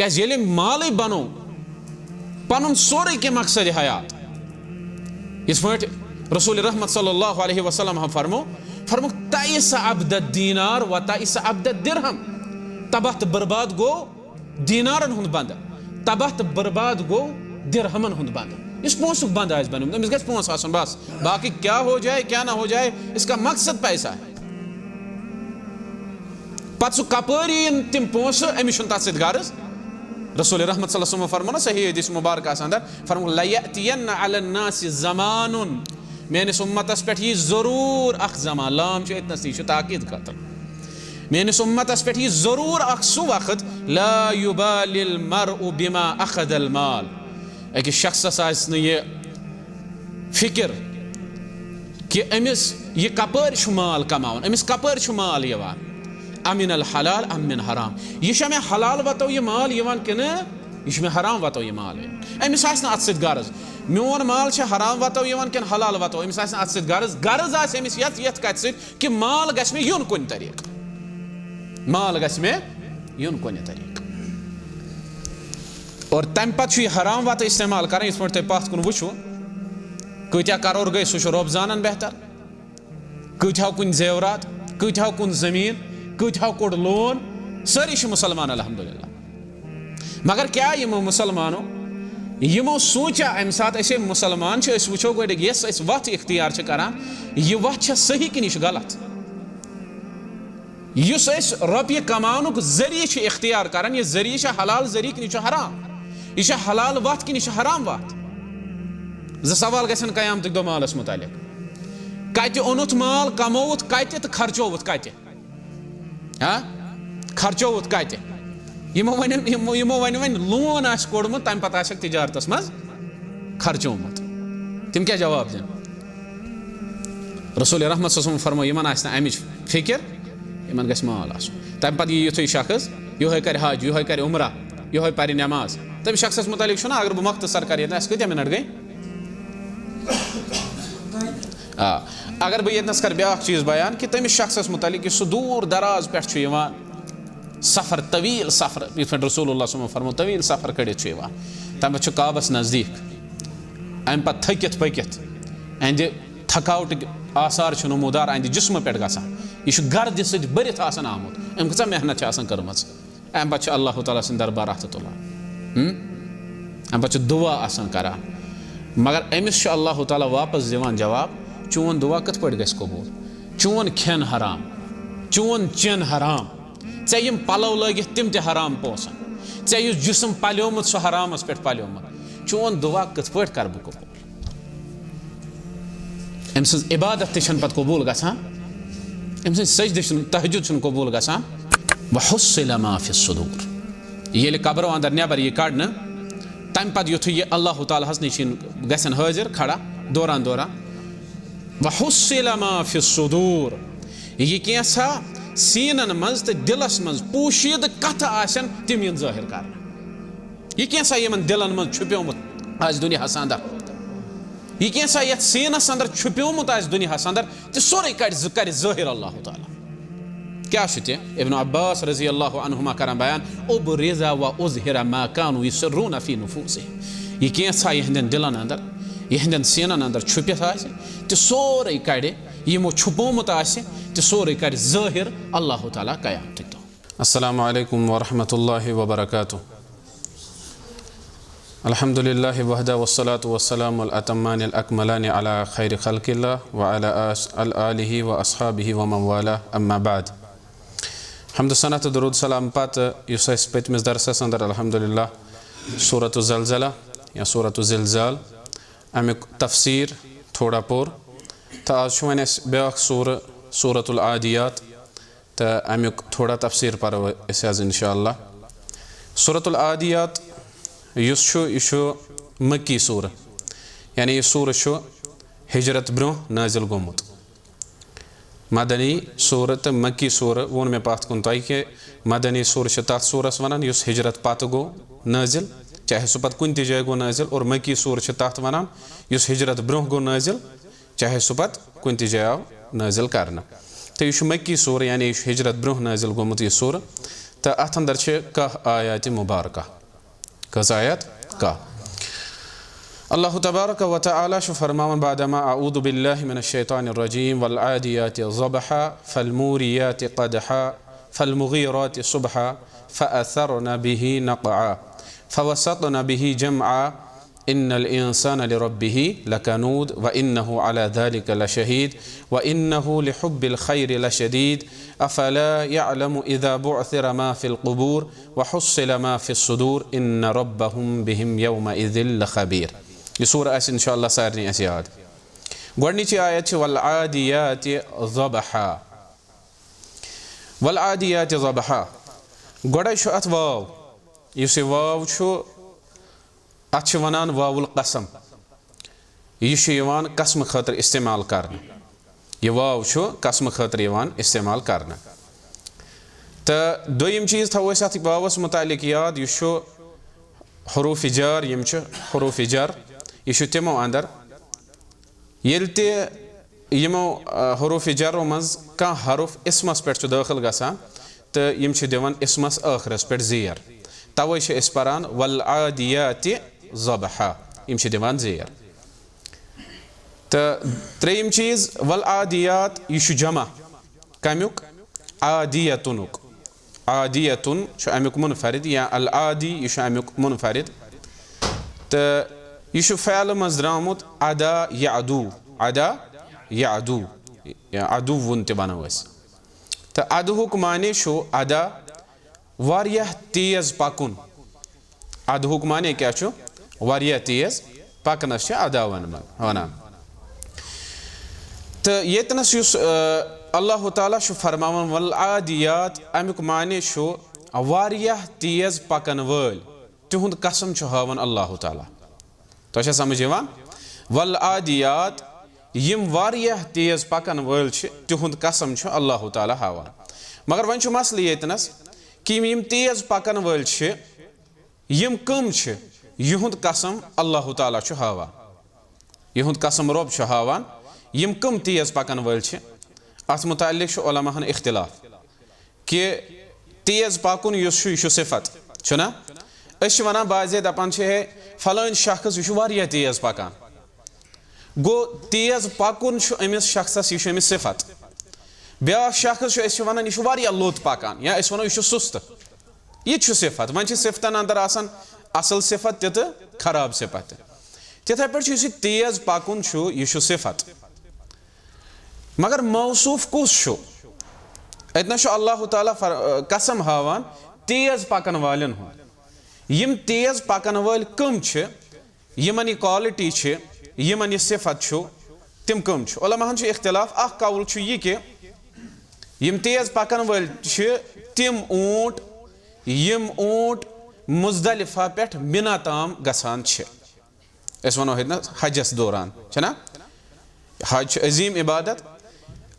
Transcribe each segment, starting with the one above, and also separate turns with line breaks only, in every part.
क्या जेले माल बनो पन सोरे के मकसद हयात इस पे रसूल रहमत सल्लल्लाहु अलैहि वसल्लम फरमो तइस अब्द दीनार व तइस अब्द दिरहम तबाह बर्बाद गो दीनारन हुंद बंद तबाह बर्बाद गो दिरहमन हुंद बंद इस पोंसुक बंद आज बन अमिस गस पोंस आसन बस बाकी क्या हो जाए क्या ना हो जाए इसका मकसद पैसा है पत सु कपरी तिम पोंस अमिस तथ सत गर्ज रसूल रहमत सल्लल्लाहु अलैहि वसल्लम फरमाना सही हदीस मुबारक अंदर फरमाया लयतियन अलन्नास ज़मानुन मेनिस उम्मतस पे यह जरूर अख ज़मान लाम इतनस यह ताकीद खतर मेनिस उम्मतस पे यह जरूर अख सु वक्त ला युबालिल मरउ बिमा अखदल माल अकिस शख्सस आसि यह फिक्र कि अमिस यह कपर माल कमावन अमिस कपर माल यवान अमिन अल हलाल अमिन हराम यह मे हलाल वतो यह माल यवान कि यह मे हराम वतो यह माल अमिस आस अत सत गर्ज मोन माल हराम वतो यवान कि हलाल वतो अमिस आस अत सत गर्ज गर्ज आस अमिस यथ कथ सत कि माल गछ मे युन कुन तरीक माल गछ मे युन कुन तरीक और तम पे हराम वत इस्तेमाल कर इस पे पत कुन वो कत्या करोड़ गई सह रब जानन बेहतर कत्याव कुन जेवरात कत्याव कुन जमीन कत्याव कोड़ लोन सारी मुसलमान अल्हम्दुलिल्लाह मगर क्या यमो मुसलमानो यमो सोचा अमि सात मुसलमान वो गो यस वत इख्तियार करान यह वत सही कि यह गलत इस रुपये कमानुक जरिए इख्तियार करान यह जरिए हलाल जरिए कि यह हराम यह हलाल वत कि यह हराम वत ज सवाल गसन क़यामत दो मालस मुतालिक कत ओनुत माल कमोवुत कत तो खर्चोवुत कत खर्चोवुत कत यमो वन लोन आस कोड़मुत तम पत आसक तिजारतस मज खर्चोमुत तिम क्या जवाब दिन रसूल रहमत सल्लल्लाहु अलैहि वसल्लम फरमो यमन आस अमिच फिक्र यमन गस माल आसु तम पत युथुय शख्स योहे कर हज योहे कर उमरा योहे पर नमाज तम शख्सस मुतालिक अगर बह मख्तसर कर कत मिनट गई अगर बह ये कर ब्या चीज़ बयान कि तमिस शख्सस मुतालिक सह दूर दराज पे सफ़र तवील सफ़र ये रसूलुल्लाह सल्लल्लाहु अलैहि वसल्लम फरमो तवील सफ़र कड़ित तम पे काबस नज़दीक अम पे थकित पकित अहद थकावट आसार नमूदार अहद जिस्म पे गसान यह गर्द सत भरित आमुत अम कचा मेहनत कर्म अम पे अल्लाह ताला सद दरबार अथ तुलान अम पे दुआ करान मगर अमिस अल्लाह ताला वापस दिवान जवाब चोन दुआ कत पे गस कबूल चोन खेन हराम चोन चेन हराम यम पलव लगित तिम ते हराम पोसन इस जिस्म पलोमुत सह हरामस पे पलोमुत चोन दुआ कत पे कर बह कबूल अम सज इबादत तन पे कबूल गसान अम सजद तहजुद कबूल गसान वहुस्सिल मा फि सुदूर ये कब्रो अंदर नबर यह कड़न तम पे युथ यह अल्लाह ताला नश गसन हाजिर खड़ा दौरान दौरान वहुस्सिल मा फि सुदूर यह कैसा सीनन मज तो दिलस मज पोशीद कथ आसन तिम इन जाहिर कर यह कैसा यमन दिलन मज छुप्योमुत आज दुनियास अंदर यह कैसा ये सीनस अंदर छुप्योमुत आज दुनियास अंदर तो सोरे कर जाहिर अल्लाह ताला क्या इब्न अब्बास रज़ी अल्लाहु अन्हुमा करान बयान उबरिज़ा व उज़हिरा मा कानू युसर्रून फी नुफूसिहिम यह कैसा यहंदन दिलन अंदर यहंदन सीनन अंदर छुपित आसे तो सोरे कड़े यमो छुपोमुत आसे तो सोरे कर जाहिर अल्लाह ताला क़यामत दो। अस्सलामु अलैकुम व रहमतुल्लाहि व बरकातुहू। अल्हम्दुलिल्लाहि वहदा वस्सलातु वस्सलामु अल अतम्मानि अल अकमलानि अला खैरि खल्क़िल्लाह व अला आलिहि व अस्हाबिहि व मन वाला अम्मा बाद। हम्द सनत दरूद सलाम पत युस पतमिस दरसस अंदर अल्हम्दुलिल्लाह सूरतु ज़लज़ला या सूरतु ज़िलज़ाल अमिक तफसीर थोड़ा पोर तो आज वन ब्या सूरतुल आदियात तो अमुक थोड़ा तफसीर पर इंशाअल्लाह। सूरतुल आदियात यह मक्की सूर यानी यह सूर हिजरत ब्रोह नाजिल गोमुत मदनी सूर तो मक्की सूर वोन मे पत कुन तह कि मदनी सूर तथ सूरस वनान युस हिजरत पत गो नाजिल चाहे सह पत कुन जाय गो नाजिल और मक्की सूर तथ वनान युस हिजरत ब्रोह गो नाजिल चाहे सह पत कुन जाय आव नाजिल करना तो यह मक्की सूर यानी हिजरत ब्रोह नाजिल गोमुत यह सूर तो अथ अंदर कह आयत मुबारका कस आयत कह अल्लाह तबारक व तआला फरमावन बादमा अऊदु बिल्लाहि मिनश शैतानिर रजीम वल आदियाति ज़बहा फलमूरियाति क़दहा फलमुगीराति सुबहा फ़अथरन बिही नक़आ फ़वसतन बिही जमआ इन्नल इंसान लिरब्बिही लकनूद व इन्नहु अला ज़ालिका लशहीद व इन्नहु लिहुब्बिल खैरि लशदीद अफला यअलमु इज़ा बुअसिर मा फिल क़ुबूर व हुस्सिल मा फिस सुदूर इन्न रब्बहुम बिहिम यौमइज़िन लख़बीर। यह सूरह आस इंशाअल्लाह सारनी अस याद। गोडनिची आयत वल आदियाति ज़बहा वल आदियाति ज़बहा गोडे छु अथ वाव युस वाव छु अथ वनान वावुल कसम यह छु यवान कसम खतर इस्तेमाल करने यह वाव छु कसम खतर यवान इस्तेमाल करने। तो दोयम चीज थो अस अथ वावस मुतालिक याद यह छु हुरूफ जर यम छु हुरूफ जर यह तमो अंदर ये यमो हुरूफ जरो मज कह हरुफ इसमस पे दाखिल गसान तो यम दिवान इसमस आखरस पे जेर तवे पारान वल आदियाति ज़बहा यम दिवान जेर। तो त्रेयम चीज वल आदियात यह जमा कमुक आदियतुनुक आदियतुन अमुक मुनफरिद या अल आदि यह अमुक मुनफरिद। तो यह फ़ैल मज द्रामुत अदा यादू अदा यादू या अदुवन ते बनो अस। तो अदहुक माने शो अदा वारियाह तेज पकुन अदहुक माने क्या छो वारियाह तेज पकनस छ अदा वनान। तो येतनस युस अल्लाह ताला शो फरमावन वल आदियात अमुक माने शो वारियाह तेज पकन वल तिहुंद कसम छ हावन अल्लाह ताला। तो समझ वल आदियात यम वारियाह तेज पकन वल तिहुंद कसम छ अल्लाह ताला हावन। मगर वन मसल येतनस कि यम तेज पकन वल यम कम युहुंद कसम अल्लाह ताला छ हावन युहुंद कसम रब छ हावन यम कम तेज पकन वल अत मुतालिक उलमाहन इख्तिलाफ कि तेज पकुन यह सिफत छना अस वनान बाज़े दपान है फलान शख्स यह वारियाह तेज पकान गो तेज पकुन अमिस शख्सस यह अमिस सिफत। ब्या शख्स वनान यह वारियाह लोत पकान या वनो यह सुस्त यह सिफत वन सिफतन अंदर आसान असल सिफत तो खराब सिफत तिथे पे तेज पकुन यह सिफत मगर मौसूफ कुस अतना अल्लाह ताला कसम हावान तेज पकन वालन यम तेज पकन वाल कम यमन यह क्वालिटी यमन यह सिफत तिम कम उलमाहन इख्तिलाफ अख कौल यह कि यम तेज पकन वाल तिम ऊंट यम ऊंट मुजदलिफा पे मिना ताम गसान वनो हजस दौरान छना हज अजीम इबादत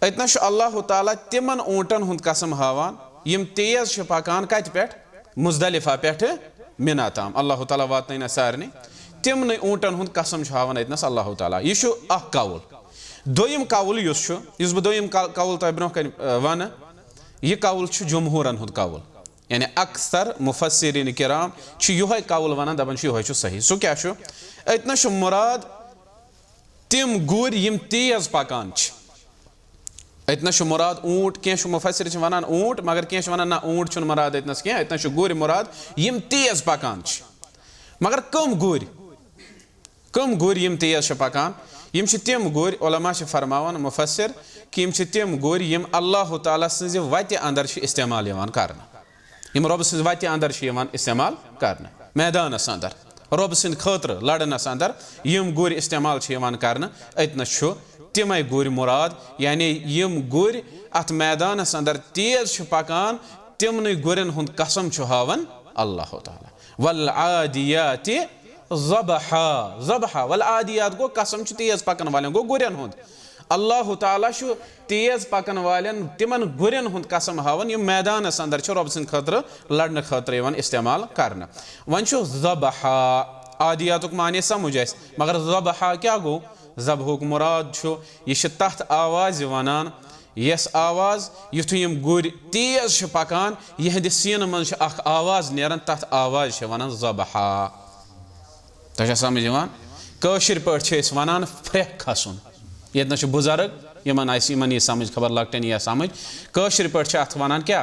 अतना अल्लाह ताला तिमन ऊंटन हुंद कसम हावान यम तेज पकान कत पे मुजदलिफा पे मिना ताम अल्लाह ताला वातन सारने तिमन ऊंटन हुंद कसम हावान अतनस अल्लाह ताला यह अख कौल। दोयम कौल बह दोयम कौल तह ब्रोह कन वन यह कौल जमहूरन हुंद कौल यानी अक्सर मुफस्सिरीन किराम यह कौल वन दपान यह सही सो क्या अतना मुराद तिम गुर यम तेज पकान अतना मुराद ऊंट कह मुफस्सिर वनान ऊंट मगर कह वनान ना ऊंट मुराद अतनस कह अतना गुर मुराद यम तेज पकान मगर कम गुर यम तेज पकान यम तिम गुर उलमा फरमावन मुफस्सिर कि यम तिम गुर यम अल्लाह ताला सज वत अंदर इस्तेमाल करना यम रब सज वत अंदर इस्तेमाल करना मैदानस अंदर रब सद खतर लड़नस अंदर यम गुर इस्तेमाल करना अतनस तिमे गुर मुराद यानी यम गुर अत मैदानस अंदर तेज पकान तिमन गुरन हुंद कसम हावन अल्लाह ताला। वल आदियाति ज़बहा ज़बहा वल आदियात गो कसम तेज पकन वालन गो गुरन हुंद अल्लाह ताला तेज पकन वालन तिमन गुरन हुंद कसम हावन यम मैदानस अंदर रब सद खतर लड़न खतर इस्तेमाल करना। वन ज़बहा आदियातुक माने समझ मगर ज़बहा क्या गो ज़बहुक मुराद यह तथ आवाज़ वनान यस आवाज युथु यम गुर तेज पकान यहंद सीन मन आवाज नेरान तथ आवाज वनान ज़बहा तह समझ यवान कशिर पे वनान फ्रेक खसन ये बुजुर्ग यमन यह समझ खबर लकटन यह समझ कशिर पे अत वनान क्या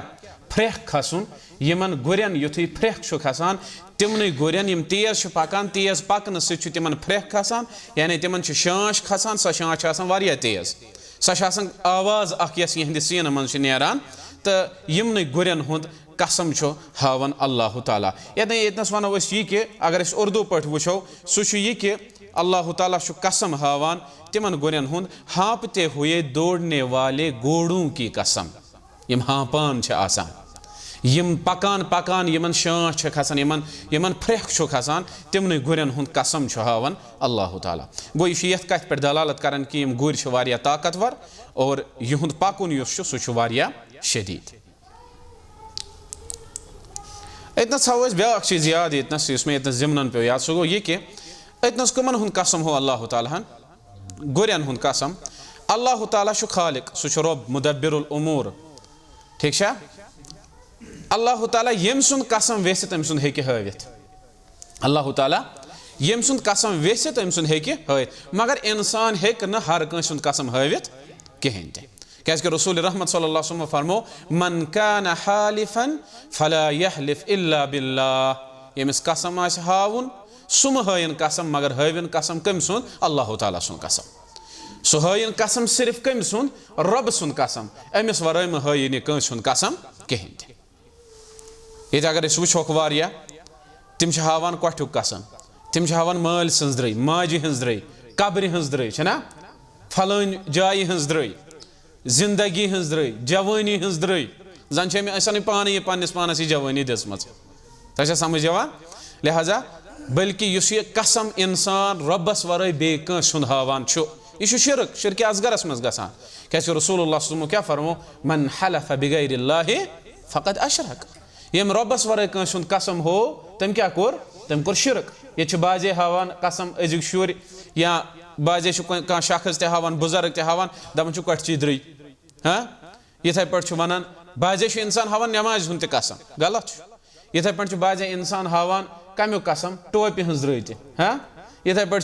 फ्रेक खसन यमन गुरन युथु फ्रेक खसान तिमन गुरन यम तेज पकान तेज पकन सत फ्रेक खसान यानी तिमन शांश खसान सो शांश वारिया तेज सह आवाज यस यहंद सीन मन नेरान तो यमन गुरन हुंद कसम हावन अल्लाह ताला यतनस वनो यह कि अगर उर्दू पे वो सह यह कि अल्लाह ताला कसम हावान तिमन गुरन हुंद हाँपते हुए दौड़ने वाले घोड़ों की कसम यम हाँपान आसान यम पकान पकान यमन शांश खसान यमन फ्रेक खसान तिमन गुरन हुंद कसम हावान अल्लाह ताला गो यह यथ कथ पे दलालत करान कि यम गुर वारिया ताकतवर और युंद पकुन सह वारिया शदीद इतनस थो ब्या चीज याद इतनस मे इतनस जिमन पे याद सह गो यह कि इतनस कमन हुंद कसम हो अल्लाह ताला गुरन हुंद कसम अल्लाह ताला खालिक सह रब मुदब्बिरुल उमूर ठीक अल्लाह ताला यम सुंद कसम वेस तम सुंद हेकि हवित अल्लाह ताला यम सुंद कसम वेस तम सुंद हेकि हवित मगर इंसान हेक न हर कं सुंद कसम हवित कहें क्या कि रसूल रहमत सल्लल्लाहु अलैहि वसल्लम फरमो मन कान हालिफन फला यहलिफ इल्ला बिल्लाह यमिस कसम आस हावुन सुम हयन कसम मगर हविन कसम कम सुंद अल्लाह ताला सुंद कसम सो हयन कसम सिर्फ कम सुंद रब सुंद कसम अमिस वराय में हयन कं सुंद कसम कहें ये अगर वो वारिया तिम हावान कठुक कसम तिम हावान माल सज द्रई माजि हज द्रई कब्र हज द्रई ना फलान जाय हज द्रई जिंदगी हज द्रई जवानी हज द्रई जन मे पान यह पन्नस पानस जवानी दम तह समझ यवान लिहाजा बल्कि यह कसम इंसान रबस वराय बे सुंद हावान यह शिरक शिरक असगरस मज गसान क्या रसूलुल्लाह सल्लल्लाहु अलैहि वसल्लम क्या फरमो मन हलफ बिगैरिल्लाहि फक़द अशरक यम रबस वराय कंसुंद कसम हो तम क्या कोर शिरक ये बाजे हावान कसम अजुक शुर या बाजे कह शख्स ते हावान बुजुर्ग ते हावान दपान कट चिद्री हाँ इथे पे वनान बाजे इंसान हावान नमाज हुंद कसम गलत इथे पे बाजे इंसान हावान कम्युक कसम टोपि हज द्रई हाँ इथे पे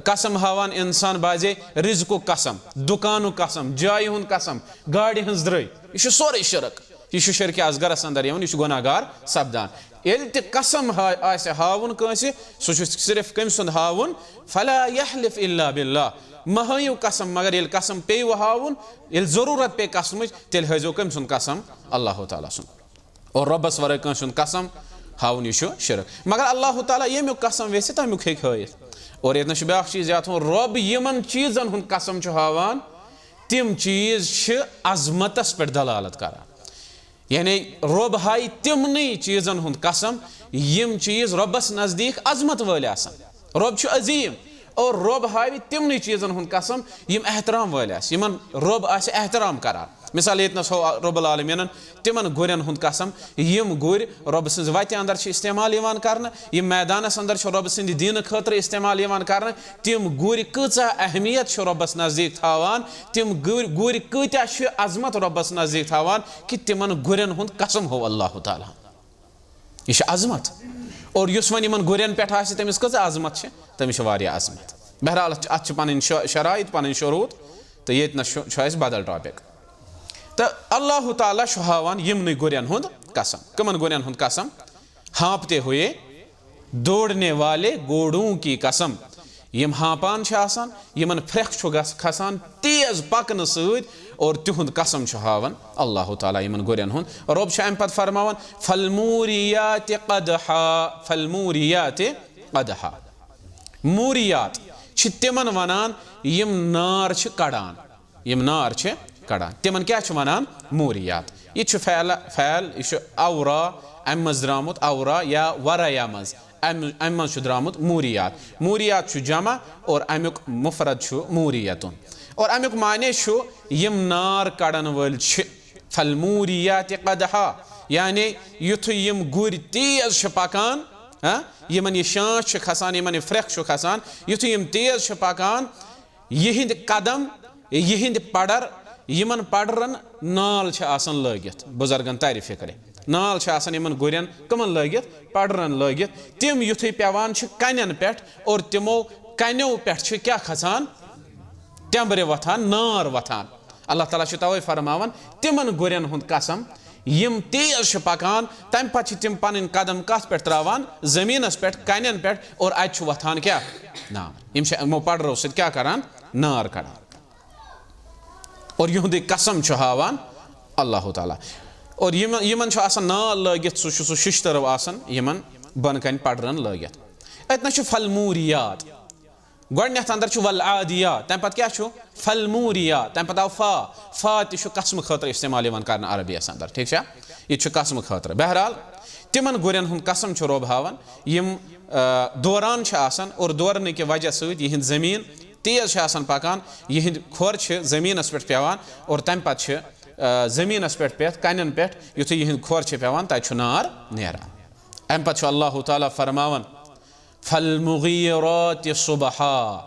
कसम हावान इंसान बाजे रिज्कुक कसम दुकानुक कसम जाय हुंद कसम गाड़ी हज द्रई यह सोरे शिरक यह शिरक असगरस अंदर यह गुनाहगार सपदान ये कसम हावन कंसे सह सिर्फ कम सुंद हावन फला यहलिफ इल्ला बिल्लाह महयु कसम मगर ये कसम पे हावन ये जरूरत पे कसम तेल हजो कम सुंद कसम अल्लाह ताला सुंद और रबस वराय कं सुंद कसम हावन यह शिरक मगर अल्लाह ताला यमुक कसम वेस तमुक हेक हयित और ये ब्या चीज याद रब यमन चीजन हुंद कसम हावान तिम चीज अजमतस पे दलालत करान यानी रब हाय तिमन चीजन हुंद कसम यम चीज रबस नजदीक अजमत वाले आसान रब अजीम और रब हाय तिमन चीजन हुंद कसम यम एहतराम वाले यमन रब आस एहतराम करान मिसाल यतनस हो रब्बुल आलमीन तिमन गुरन हुंद कसम यम गुर रब सज वत अंदर इस्तेमाल करना यम मैदानस अंदर रब सद दीन खतर इस्तेमाल करना तिम गुर कचा अहमियत रबस नजदीक थावान तिम गुर कत्या अजमत रबस नजदीक थावान कि तिमन गुरन हुंद कसम हो अल्लाह ताला यह अजमत और युस वन इन गुरन पे तमिस कज अजमत तमिस अजमत बहरहाल अत पन शराइत पन शुरूत तो ये बदल टॉपिक तो अल्लाह ताला हावान यमन गुरन हुंद कसम कमन गुरन हुंद कसम हाँपते हुए दौड़ने वाले घोड़ों की कसम यम हाँपान आसान यमन फ्रेक खसान तेज पकन सद और तिहुंद कसम हावान अल्लाह ताला यमन गुरन हुंद रब अम पत फरमावन फलमूरियात क़दहा फलमूरियात क़दहा मूरियात तिमन वनान यम नार कड़ान यम नार कड़ान तिमन क्या वनान मूरियात यह फैल यह औरा अम मज द्रामुत औरा या वराया मज अम मज द्रामुत मूरियात मूरियात जमा और अमुक मुफरद मूरियतुन और अमुक माने यम नार कड़न वल फलमूरियात क़दहा यानी युथ यम गुर तेज पकान यमन यह शांश खसान यमन फ्रेक खसान युथ यम तेज पकान यहिंद कदम यहिंद पड़र یمن پڑرن نال چھِ آسان لٲگِتھ بُزرگن ترِ فِکرِ نال چھِ آسان یمن گُرٮ۪ن کٕمن لٲگِتھ پڑرن لٲگِتھ تِم یُتھُے پیوان چھِ کنٮ۪ن پٮ۪ٹھ اور تِمو کنیو پٮ۪ٹھ چھِ کیاہ کھسان ٹٮ۪مبرِ وۄتھان نار وۄتھان اللہ تعالیٰ چھُ تَوَے فرماوان تِمن گُرٮ۪ن ہُنٛد قسم یِم تیز چھِ پکان تمہِ پتہٕ چھِ تِم پنٕنۍ قدم کتھ پٮ۪ٹھ تراوان زٔمیٖنس پٮ۪ٹھ کنٮ۪ن پٮ۪ٹھ اور اتہِ چھُ وۄتھان کیاہ نار یِم چھِ یِمو پڑرو سۭتۍ کیاہ کران نار کڑان اور یِہُنٛدُے قسم چھُ ہاوان اللہ تعالیٰ اور یِمن چھُ آسان نال لٲگِتھ سُہ چھُ سُہ شِشتٕرو آسان یِمن بۄنہٕ کنہِ پڑرن لٲگِتھ اتہِ نس چھُ فلموٗریات گۄڈٕنیتھ اندر چھُ ولعادیات تمہِ پتہٕ کیاہ چھُ فلموٗریات تمہِ پتہٕ آو فا تہِ چھُ قسمہٕ خٲطرٕ استعمال یِوان کرنہٕ عربیس اندر ٹھیٖک چھا یہِ تہِ چھُ قسمہٕ خٲطرٕ بہرحال تِمن گُرٮ۪ن ہُنٛد قسم چھُ رۄب ہاوان یِم دوران چھِ آسان اور دورنہٕ کہِ وجہ سۭتۍ یِہنٛد زٔمیٖن تیز چھِ آسان پکان یِہنٛدۍ کھۄر چھِ زٔمیٖنس پٮ۪ٹھ پیوان اور تمہِ پتہٕ چھِ زٔمیٖنس پٮ۪ٹھ پٮ۪تھ کنٮ۪ن پٮ۪ٹھ یُتھُے یِہنٛدۍ کھۄر چھِ پیوان تتہِ چھُ نار نیران امہِ پتہٕ چھُ اللہ تعالیٰ فرماوان فالمغیرات صبحا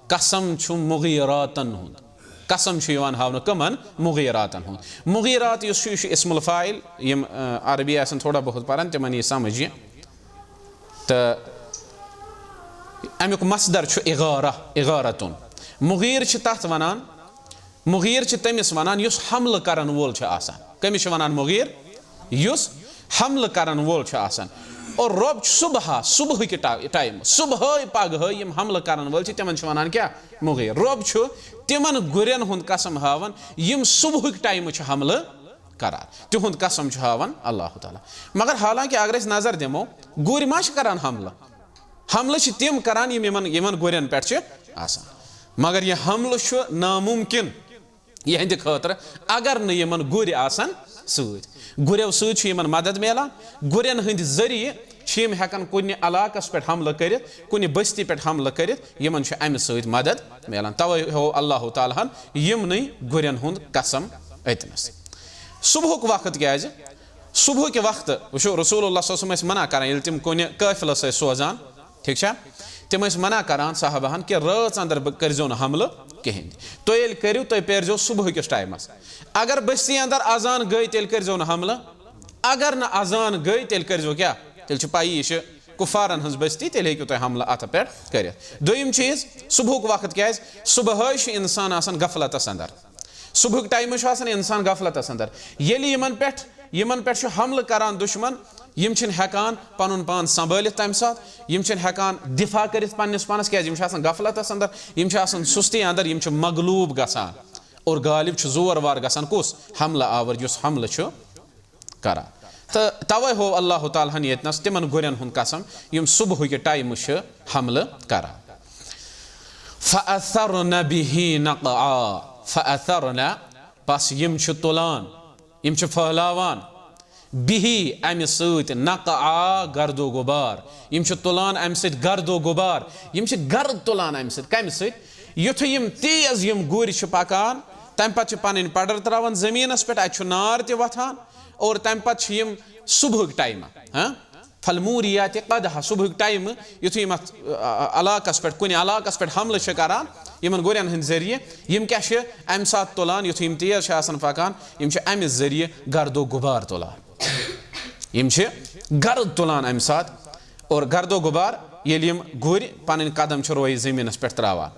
قسم چھُ مغیراتن ہُنٛد قسم چھُ یِوان ہاونہٕ کٕمن مغیراتن ہُنٛد مغیرات یُس چھُ یہِ چھُ اسمُل فاعل یِم عربی آسن تھوڑا بہت پران تِمن یی سمجھ یہِ تہٕ امیُک مصدر چھُ اغارتُن مغیٖر چھِ تتھ ونان مغیٖر چھِ تٔمِس ونان یُس حملہٕ کرن وول چھُ آسان کٔمِس چھِ ونان مغیٖر یُس حملہٕ کرن وول چھُ آسان اور رۄب چھُ صبحٕکہِ ٹایمہٕ صبحٲے پگہٲے یِم حملہٕ کرن وٲلۍ چھِ تِمن چھِ ونان کیاہ مغیٖر رۄب چھُ تِمن گُرٮ۪ن ہُنٛد قسم ہاوان یِم صبحٕکۍ ٹایمہٕ چھِ حملہٕ کران تِہُنٛد قسم چھُ ہاوان اللہ تعالیٰ مگر حالانکہِ اگر أسۍ نظر دِمو گُرۍ ما چھِ کران حملہٕ چھِ تِم کران یِم یِمن گُرٮ۪ن پٮ۪ٹھ چھِ آسان مگر یہِ حملہٕ چھُ نامُمکِن یِہنٛدِ خٲطرٕ اگر نہٕ یِمن گُرۍ آسن سۭتۍ گُرٮ۪و سۭتۍ چھُ یِمن مدد میلان گُرٮ۪ن ہٕنٛدِ ذٔریعہٕ چھِ یِم ہٮ۪کان کُنہِ علاقس پٮ۪ٹھ حملہٕ کٔرِتھ کُنہِ بستی پٮ۪ٹھ حملہٕ کٔرِتھ یِمن چھُ امہِ سۭتۍ مدد میلان توے ہوو اللہ تعالیٰ ہن یِمنٕے گُرٮ۪ن ہُنٛد قسم أتنس صبحُک وقت کیازِ صبحٕکہِ وقتہٕ وٕچھو رسول اللہ صلی اللہ علیہ وسلم ٲسۍ منع کران ییٚلہِ تِم کُنہِ قٲفلس ٲسۍ سوزان ٹھیٖک چھا تِم ٲسۍ منع کران صحابہن کہِ رٲژ اندر کٔرزیٚو نہٕ حملہٕ کِہینۍ تُہۍ ییٚلہِ کٔرِو تُہۍ پیرزیٚو صبحٕکِس ٹایمس اگر بستی اندر اذان گٔے تیٚلہِ کٔرزیٚو نہٕ حملہٕ اگر نہٕ اذان گٔے تیٚلہِ کٔرزیٚو کیاہ تیٚلہِ چھِ پایی یہِ چھِ کُفارن ہٕنٛز بستی تیٚلہِ ہیٚکِو تُہۍ حملہٕ اتھ پٮ۪ٹھ کٔرِتھ دوٚیِم چیٖز صبحُک وقت کیازِ صبحٲے چھُ انسان آسان غفلتس اندر صبحُک ٹایمہٕ چھُ آسان انسان غفلتس اندر ییٚلہِ یِمن پٮ۪ٹھ چھُ حملہٕ کران دُشمن یِم چھِنہٕ ہٮ۪کان پنُن پان سنبھٲلِتھ تمہِ ساتہٕ یِم چھِنہٕ ہٮ۪کان دِفاع کٔرِتھ پننِس پانس کیازِ یِم چھِ آسان غفلتس اندر یِم چھِ آسان سُستی اندر یِم چھِ مغلوٗب گژھان اور غالب چھُ زور وار گژھان کُس حملہٕ آور یُس حملہٕ چھُ کران تہٕ توے ہوو اللہ تعالیٰ ہن ییٚتنس تِمن گُرٮ۪ن ہُنٛد قسم یِم صبحٕکہِ ٹایمہٕ چھِ حملہٕ کران فأثرن به نقعا فأثرن بس یِم چھِ تُلان یِم چھِ پھٔہلاوان بِہی امہِ سۭتۍ نقعا گردو غُبار یِم چھِ تُلان امہِ سۭتۍ گردو غُبار یِم چھِ گرد تُلان امہِ سۭتۍ کمہِ سۭتۍ یُتھُے یِم تیز یِم گُرۍ چھِ پکان تمہِ پتہٕ چھِ پنٕنۍ پڈر تراوان زٔمیٖنس پٮ۪ٹھ اتہِ چھُ نار تہِ وۄتھان اور تمہِ پتہٕ چھِ یِم صبحٕکۍ ٹایمہٕ فلموٗریات قدحا صبحٕکۍ ٹایمہٕ یُتھُے یِم اتھ علاقس پٮ۪ٹھ کُنہِ علاقس پٮ۪ٹھ حملہٕ چھِ کران یِمن گُرٮ۪ن ہٕنٛدۍ ذٔریعہٕ یِم کیاہ چھِ امہِ ساتہٕ تُلان یُتھُے یِم تیز چھِ آسان پکان یِم چھِ امہِ ذٔریعہٕ گردو غُبار تُلان یِم چھِ گرد تُلان امہِ ساتہٕ اور گردو غُبار ییٚلہِ یِم گُرۍ پنٕنۍ قدم چھِ رویہِ زٔمیٖنس پٮ۪ٹھ تراوان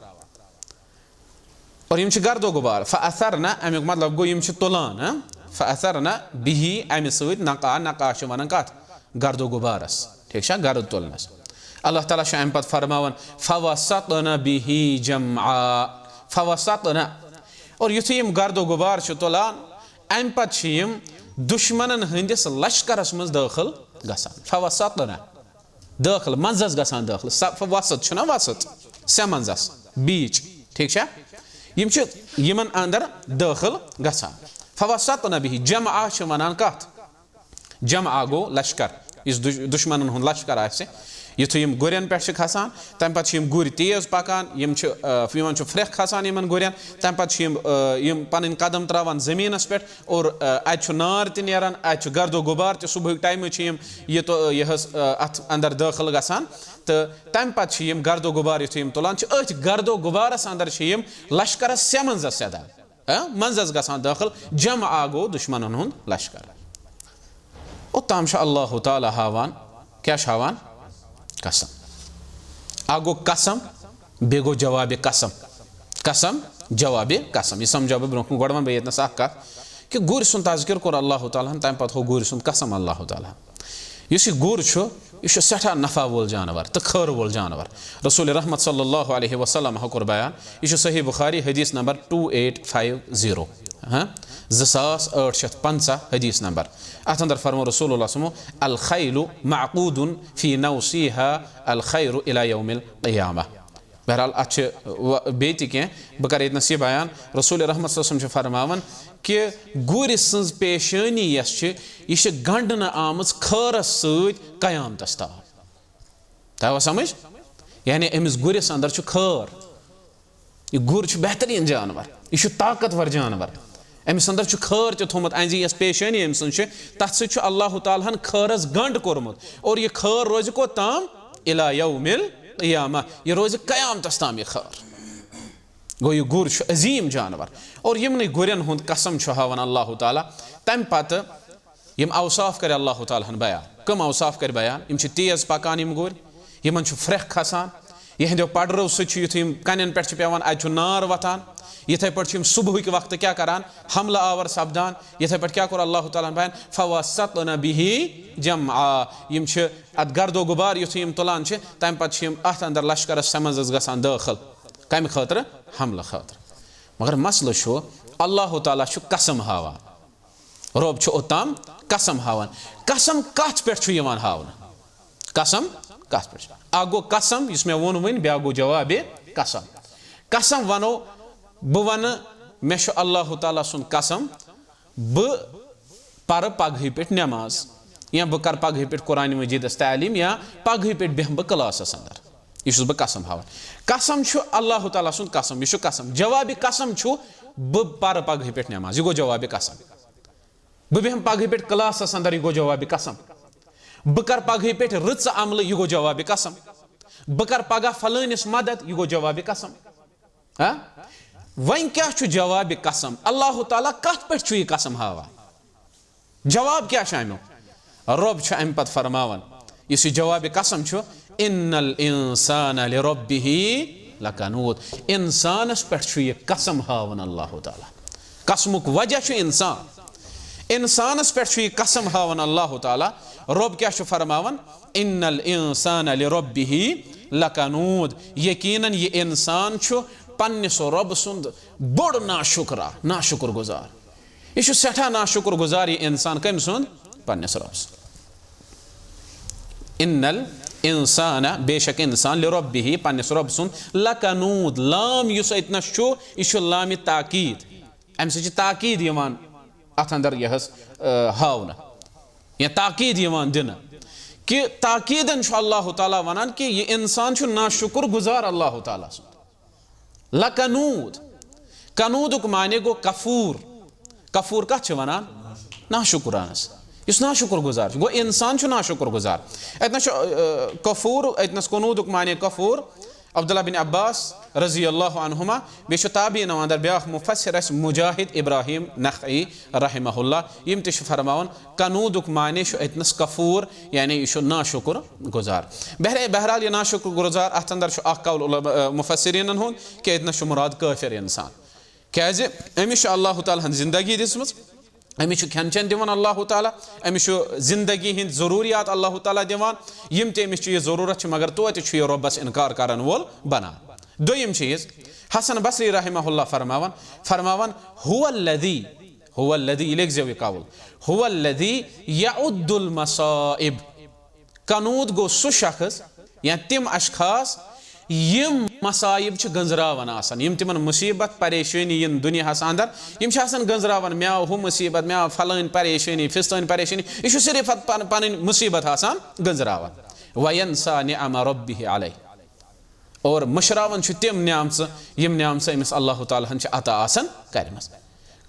اور یِم چھِ گردو غُبار فأثرن امیُک مطلب گوٚو یِم چھِ تُلان فأثرن بِہی امہِ سۭتۍ نقعا چھِ ونان کتھ گردو غُبارس ٹھیٖک چھا گرد تُلنس اللہ تعالیٰ چھُ امہِ پتہٕ فرماوان فوسطن بِہی جمعا فوسطن اور یُتھُے یِم گردو غُبار چھِ تُلان امہِ پتہٕ چھِ یِم دُشمنن ہٕنٛدِس لشکرس منٛز دٲخل گژھان فوسطن دٲخل منٛزس گژھان دٲخل وسط چھُنہ وسط سٮ۪منٛزس بیٖچ ٹھیٖک چھا یِم چھِ یِمن اندر دٲخل گژھان فوسطن بِہی جمعا چھِ ونان کتھ جمعا گوٚو لشکر یُس دُشمنن ہُنٛد لشکر آسہِ یُتھُے یِم گُرٮ۪ن پٮ۪ٹھ چھِ کھسان تمہِ پتہٕ چھِ یِم گُرۍ تیز پکان یِمن چھُ پھرٛکھ کھسان یِمن گُرٮ۪ن تمہِ پتہٕ چھِ یِم پنٕنۍ قدم تراوان زٔمیٖنس پٮ۪ٹھ اور اتہِ چھُ نار تہِ نیران اتہِ چھُ گردو غُبار تہِ صبحٕکۍ ٹایمہٕ چھِ یِم یِہٕس اتھ اندر دٲخل گژھان تہٕ تمہِ پتہٕ چھِ یِم گردو غُبار یُتھُے یِم تُلان چھِ أتھۍ گردو غُبارس اندر چھِ یِم لشکرس سٮ۪منٛزس سیدان मंजस गसान दाखिल जम आगो दुश्मनन हुंद लश्कर ओत्ताम अल्लाह ताला हावान क्या हावान कसम आगो कसम बे गो जवाब कसम कसम जवाब कसम यह समझो बह ब्रोह गोड़ बह यतनस कत कि गुर सुन तज़किर कोर अल्लाह ताला तम पे हो गुर सुन कसम अल्लाह ताला यह गुर यह सठा नफा वोल जानवर तो खर वोल जानवर रसूल रहमत सल्लल्लाहु अलैहि वसल्लम कोर बयान यह सही बुखारी हदीस नंबर 2850 2850 हदीस नंबर अत अंदर फरमो रसूलुल्लाह सल्लल्लाहु अलैहि वसल्लम अल खैलु मअकूदुन फी नौसीहा अल खैरु इला यौमिल क़ियामा बहरहाल अच्छे बेति कह बह कर यतनस यह बयान रसूल रहमत सल्लल्लाहु अलैहि वसल्लम फरमावन कि गुर सज पेशानी यह गंडन आमज खरस सत कयामतस ताव समझ यानी अमिस गुरिस अंदर खर यह गुर बेहतरीन जानवर यह ताकतवर जानवर अमिस अंदर खर थोमुत अंजी यस पेशानी अम सज तथ सत अल्लाह ताला खरस गंड कोरमुत और यह खर रोज को ताम इला यौमिल क़ियामा यह रोज कयामतस ताम यह खर गो यह गुर अजीम जानवर और यमन गुरन हुंद कसम हावन अल्लाह ताला तम पत यम अवसाफ कर अल्लाह ताला बयान कम अवसाफ कर बयान यम तेज पकान यम गुर यमन फ्रेख खसान यहंदो पडरो सत कन पे पेवान अत नार वतान यथे पे सुबह के वक्त क्या करान हमला आवर सपदान यथे पे क्या कोर अल्लाह ताला बयान फवसतन बिही जमआ यम अत गर्दो गुबार युथ यम तुलान तम पे अत अंदर लश्करस समझ गसान दाखिल कम खतर हमला खतर मगर मसल अल्लाह ताला कसम हावान रब ओताम कसम हावान कसम कत पे हावन कसम कत पे गो कसम इस मे वोन वन ब्या गो जवाब कसम कसम वनो बह वन मे अल्लाह ताला सुन कसम बह पर पगह पे नमाज या बह कर पगह पे कुरान मजीदस तालीम या पगह पे बेह बह क्लासस अंदर यह बह कसम हावन कसम अल्लाह ताला सुन कसम यह कसम जवाब कसम बह पर पगह पे नमाज यह गो जवाब कसम बह बेहम पगह पे क्लासस अंदर यह गो जवाब कसम बह कर पगह पे रच अमल यह गो जवाब कसम बह कर पगह फलानिस मदद यह गो जवाब कसम वन क्या जवाब कसम अल्लाह ताला कत पे यह कसम हावा जवाब क्या अमो रब अम पत फरमावन इस जवाब कसम इन्नल इंसान लिरब्बिही लकनूद इंसानस पे यह कसम हावन अल्लाह ताला कसमुक वजह इंसानस पे यह कसम हावन अल्लाह ताला रब क्या फरमावन इन्नल इंसान लिरब्बिही लकनूद यकीनन यह इंसान पन्निस रब सुंद बड़ नाशुक्र गुजार यह सठा नाशुक्र गुजार यह इंसान कम सुंद पन्निस रब इन्नल इंसान बेशक इंसान लिरब्बिही पन्निस रब सुंद लकनूद लाम युस इतनस यह लाम ताकीद अम से ताकीद यवान अत अंदर यह हावन या ताकीद यवान दिन कि ताकीदन अल्लाह ताला वनान कि यह इंसान नाशुक्र गुजार अल्लाह ताला सुंद लकनूद कनूदुक माने गो कफूर कफूर कत वनान नाशुक्रानस इस नाशुक्र गुजार गो इंसान नाशुक्र गुजार अतनस कफूर अतनस कनूदुक माने कफूर अब्दुल्लाह बिन अब्बास रजी अल्लाह अन्हुमा बे ताबीन अंदर ब्या मुफस्सिर मुजाहिद इब्राहिम नखई रहमहुल्लाह यम त फरमावन कनूदुक माने अतनस कफूर यानी यह नाशुक्र गुजार बहरहाल यह नाशुक्र गुजार अत अंदर कौल मुफस्सिरीन हुंद कि अतनस मुराद काफिर इंसान क्या अमिस अल्लाह ताला जिंदगी दिसमज अमिस खेन चेन दिवान अल्लाह ताला अमिस जिंदगी हिंद जरूरियात अल्लाह ताला दिवान यम ते अमिस यह जरूरत मगर तोत यह रब्बस इनकार करन वोल बना दोयम चीज हसन बसरी रहमहुल्लाह फरमावन हुवल्लज़ी लिख जो कौल हुवल्लज़ी यउद्दुल मसाइब कनूद गो सु शख्स या तिम अशखास यम मसाइब गंजरावन यम तिमन मुसीबत परेशानी इन दुनिया अंदर यम गंजरावन मे हु मुसीबत मे फलान परेशानी फिस्तान परेशानी यह सिर्फ पन मुसीबत गंजरावन वयंसा निअम रब्बिही अलैह और मशरावन तिम न्यामच यम न्यामच अमिस अल्लाह ताला अता करमस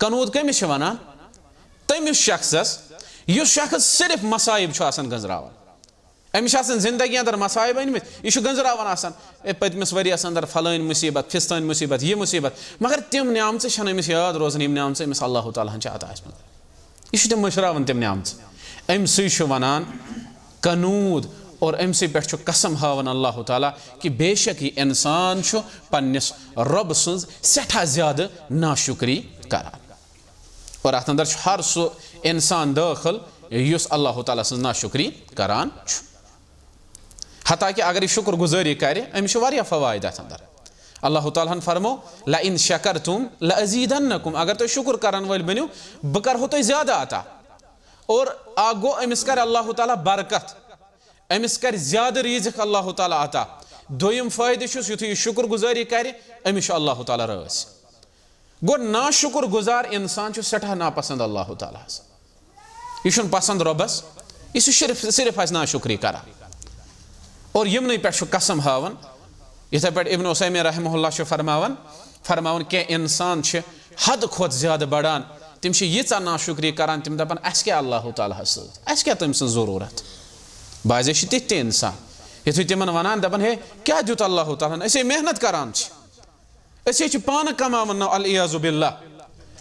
कनूद कमिस वनान तमिस शख्सस यह शख्स सिर्फ मसाइब गंजरावन अमिस जिंदगी अंदर मसाइब अनमित यह गंजरावान आसान पतमिस वरियस अंदर फलान मुसीबत फिस्तान मुसीबत यह मुसीबत मगर तिम न्यामत अमिस याद रोजान यम न्यामत अमिस अल्लाह ताला अता यह तिम मशरावान तिम न्यामत अमि वनान कनूद और अमि पे कसम हावन अल्लाह ताला कि बेशक यह इंसान पन्निस रब सज सठा ज्यादा नाशुक्री करान और अत अंदर हर सह इंसान दाखिल युस अल्लाह ताला सज नाशुक्री करान हता कि अगर यह शुक्र गुजारी करे अमिस फवायद अत अंदर अल्लाह ताला फरमो ल इन शकरतुम ल अज़ीदन्नकुम अगर तुम शुक्र करन वल बनो बह करहो तुम ज्यादा अता और गो अमिस कर अल्लाह ताला बरकत अमिस कर ज्यादा रिज़्क़ अल्लाह ताला अता दोयम फायदे युथ यह शुक्र गुजारी करे अमिस अल्लाह ताला रास गो नाशुक्र गुजार इंसान सठा नापसंद अल्लाह ताला यह पसंद रबस यह सिर्फ नाशुक्री करा और यमन पे कसम हावन इथे पे इब्न उसैमीन रहमहुल्लाह फरमावन के इंसान हद खोत ज्यादा बढ़ान तिम यीचा नाशुक्री करान तिम दपान अस क्या अल्लाह ताला अस क्या तम सं जरूरत बाज़े तिथ इंसान यु तिमन वनान दपान हे क्या दुत अल्लाह ताला अस मेहनत करान पान कमावन अल-इयाज़ु बिल्लाह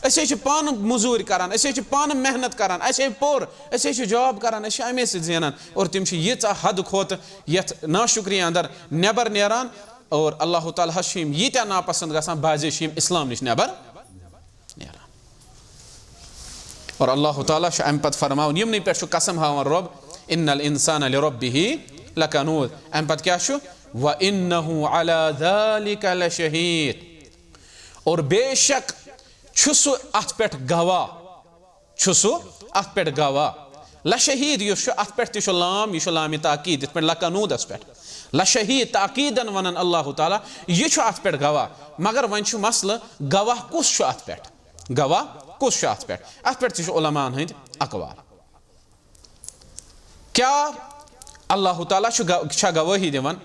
अस पान मजूर करान अस पान मेहनत करान अस पोर अस जॉब करान अस अमे ज़ेनान और तिम यीचा हद खोत यथ नाशुक्री अंदर नेबर नेरान और अल्लाह ताला यीत्या नापसंद गसान बाज़े इस्लाम निश नेबर नेरान और अल्लाह ताला अम पत फरमावन यमन पे कसम हावन रब इन्नल इंसान लिरब्बिही लकनूद अम पत क्या व इन्नहु अला ज़ालिका लशहीद और बेशक छुसु अत पे गवाह छुसु अत पे गवाह लशहीद युस अत पे लाम यह लाम ताकीद इत पे लकनूदस पे लशहीद ताकीदन वनन अल्लाह ताला यह अत पे गवाह मगर वन मसल गवाह कुस अत पे गवाह कुस अत पे उलमान हंद अकवाल क्या अल्लाह ताला गवाही दिवान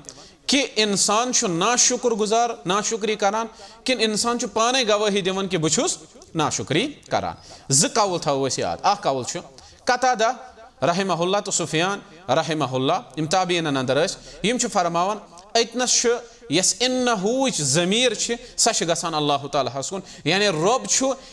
कि इंसान नाशुक्र गुजार नाशुक्री करान कि इंसान पाने गवाही दिवान कि बहुस नाशुक्री करान ज कौल थो याद अ कौल कतादा रहमहुल्लाह तो सुफियान रहमहुल्लाह इम ताबीन अंदर यम फरमावन अतनस यस इन्नहूच ज़मीर सह गसान अल्लाह ताला कुन यानी रब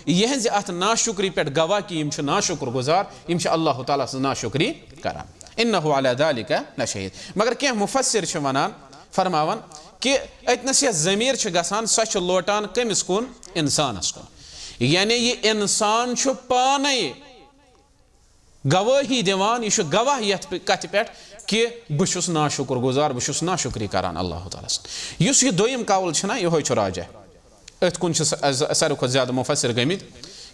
यहज अत नाशुक्री पे गवाह कि यम नाशुक्र गुजार यम अल्लाह ताला नाशुक्री करान इन्नहु अला ज़ालिका लशहीद मगर क्या मुफस्सिर वनान फरमावन कि अतनस यह ज़मीर गसान सह लोटान कमिस कुन इंसानस कुन यानी यह इंसान पाने गवाही दिवान यह गवाह यथ कथ पे कि बहुस नाशुक्र गुजार बहुस नाशुक्री करान अल्लाह ताला युस यह दोयम कौल यह राजा अथ कुन सारे खुद ज्यादा मुफस्सिर गमित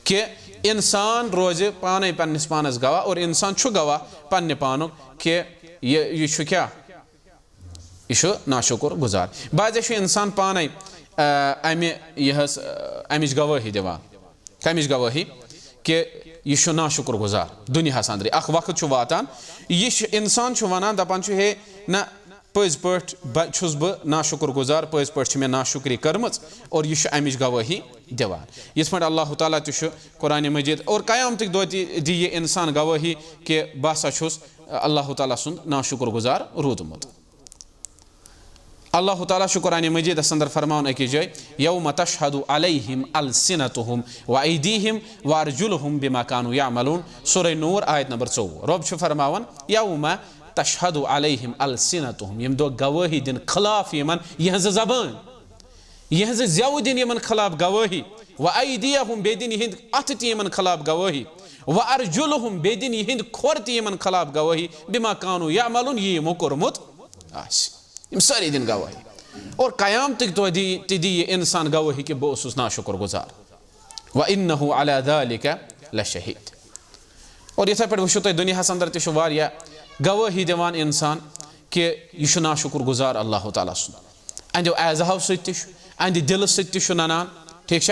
कि इंसान रोज पाने पन्निस पानस गवाह और इंसान गवाह पन्ने पानुक कि यह क्या यह नाशुक्र गुजार बाज़े इंसान पाने अमिच गवाही दिवान कमिच गवाही कि यह नाशुक्र गुजार दुनिया अंदर अख वक्त वातान यह इंसान वनान दपान हे ना पज पस बह नाशुक्र गुजार पज पे मे नाशुक्री कर्म और यह अमिच गवाही दिवान इस पे अल्लाह ताला कुरान मजीद और क़यामत दो दी यह इंसान गवाही कि बह छुस अल्लाह ताला सुंद नाशुक्र गुजार रूदमुत अल्लाह ताला कुरान मजीद अंदर फरमान अकिस जाय यौम तशहदु अलैहिम अलसिनतुहुम व अयदीहिम व अर्जुलुहुम बिमा कानू यामलून सूरह नूर आयत नंबर 4 रब फरमावन यौम तशहदु अलैहिम अलसिनतुहुम यम दो गवाही दिन खिलाफ यमन यहज ज़बान यहज ज़व दिन यमन खिलाफ गवाही व अयदीहुम बेदिन यहंद अथ यमन खिलाफ गवाही व अर्जुलुहुम बेदिन यहंद खोर यमन खिलाफ गवाही बिमा कानू यामलून ये यमो कोरमुत आस सारी दिन गवाही और क़यामत तो दी इंसान गवाही कि बह ओसुस नाशुक्र गुजार व इन्नहु अला ज़ालिका लशहीद और इथे पे वो दुनिया अंदर तह गवाही दिवान इंसान कि यह नाशुक्र गुजार अल्लाह ताला सुन अंदो एज़हाव सह दिल सनान ठीक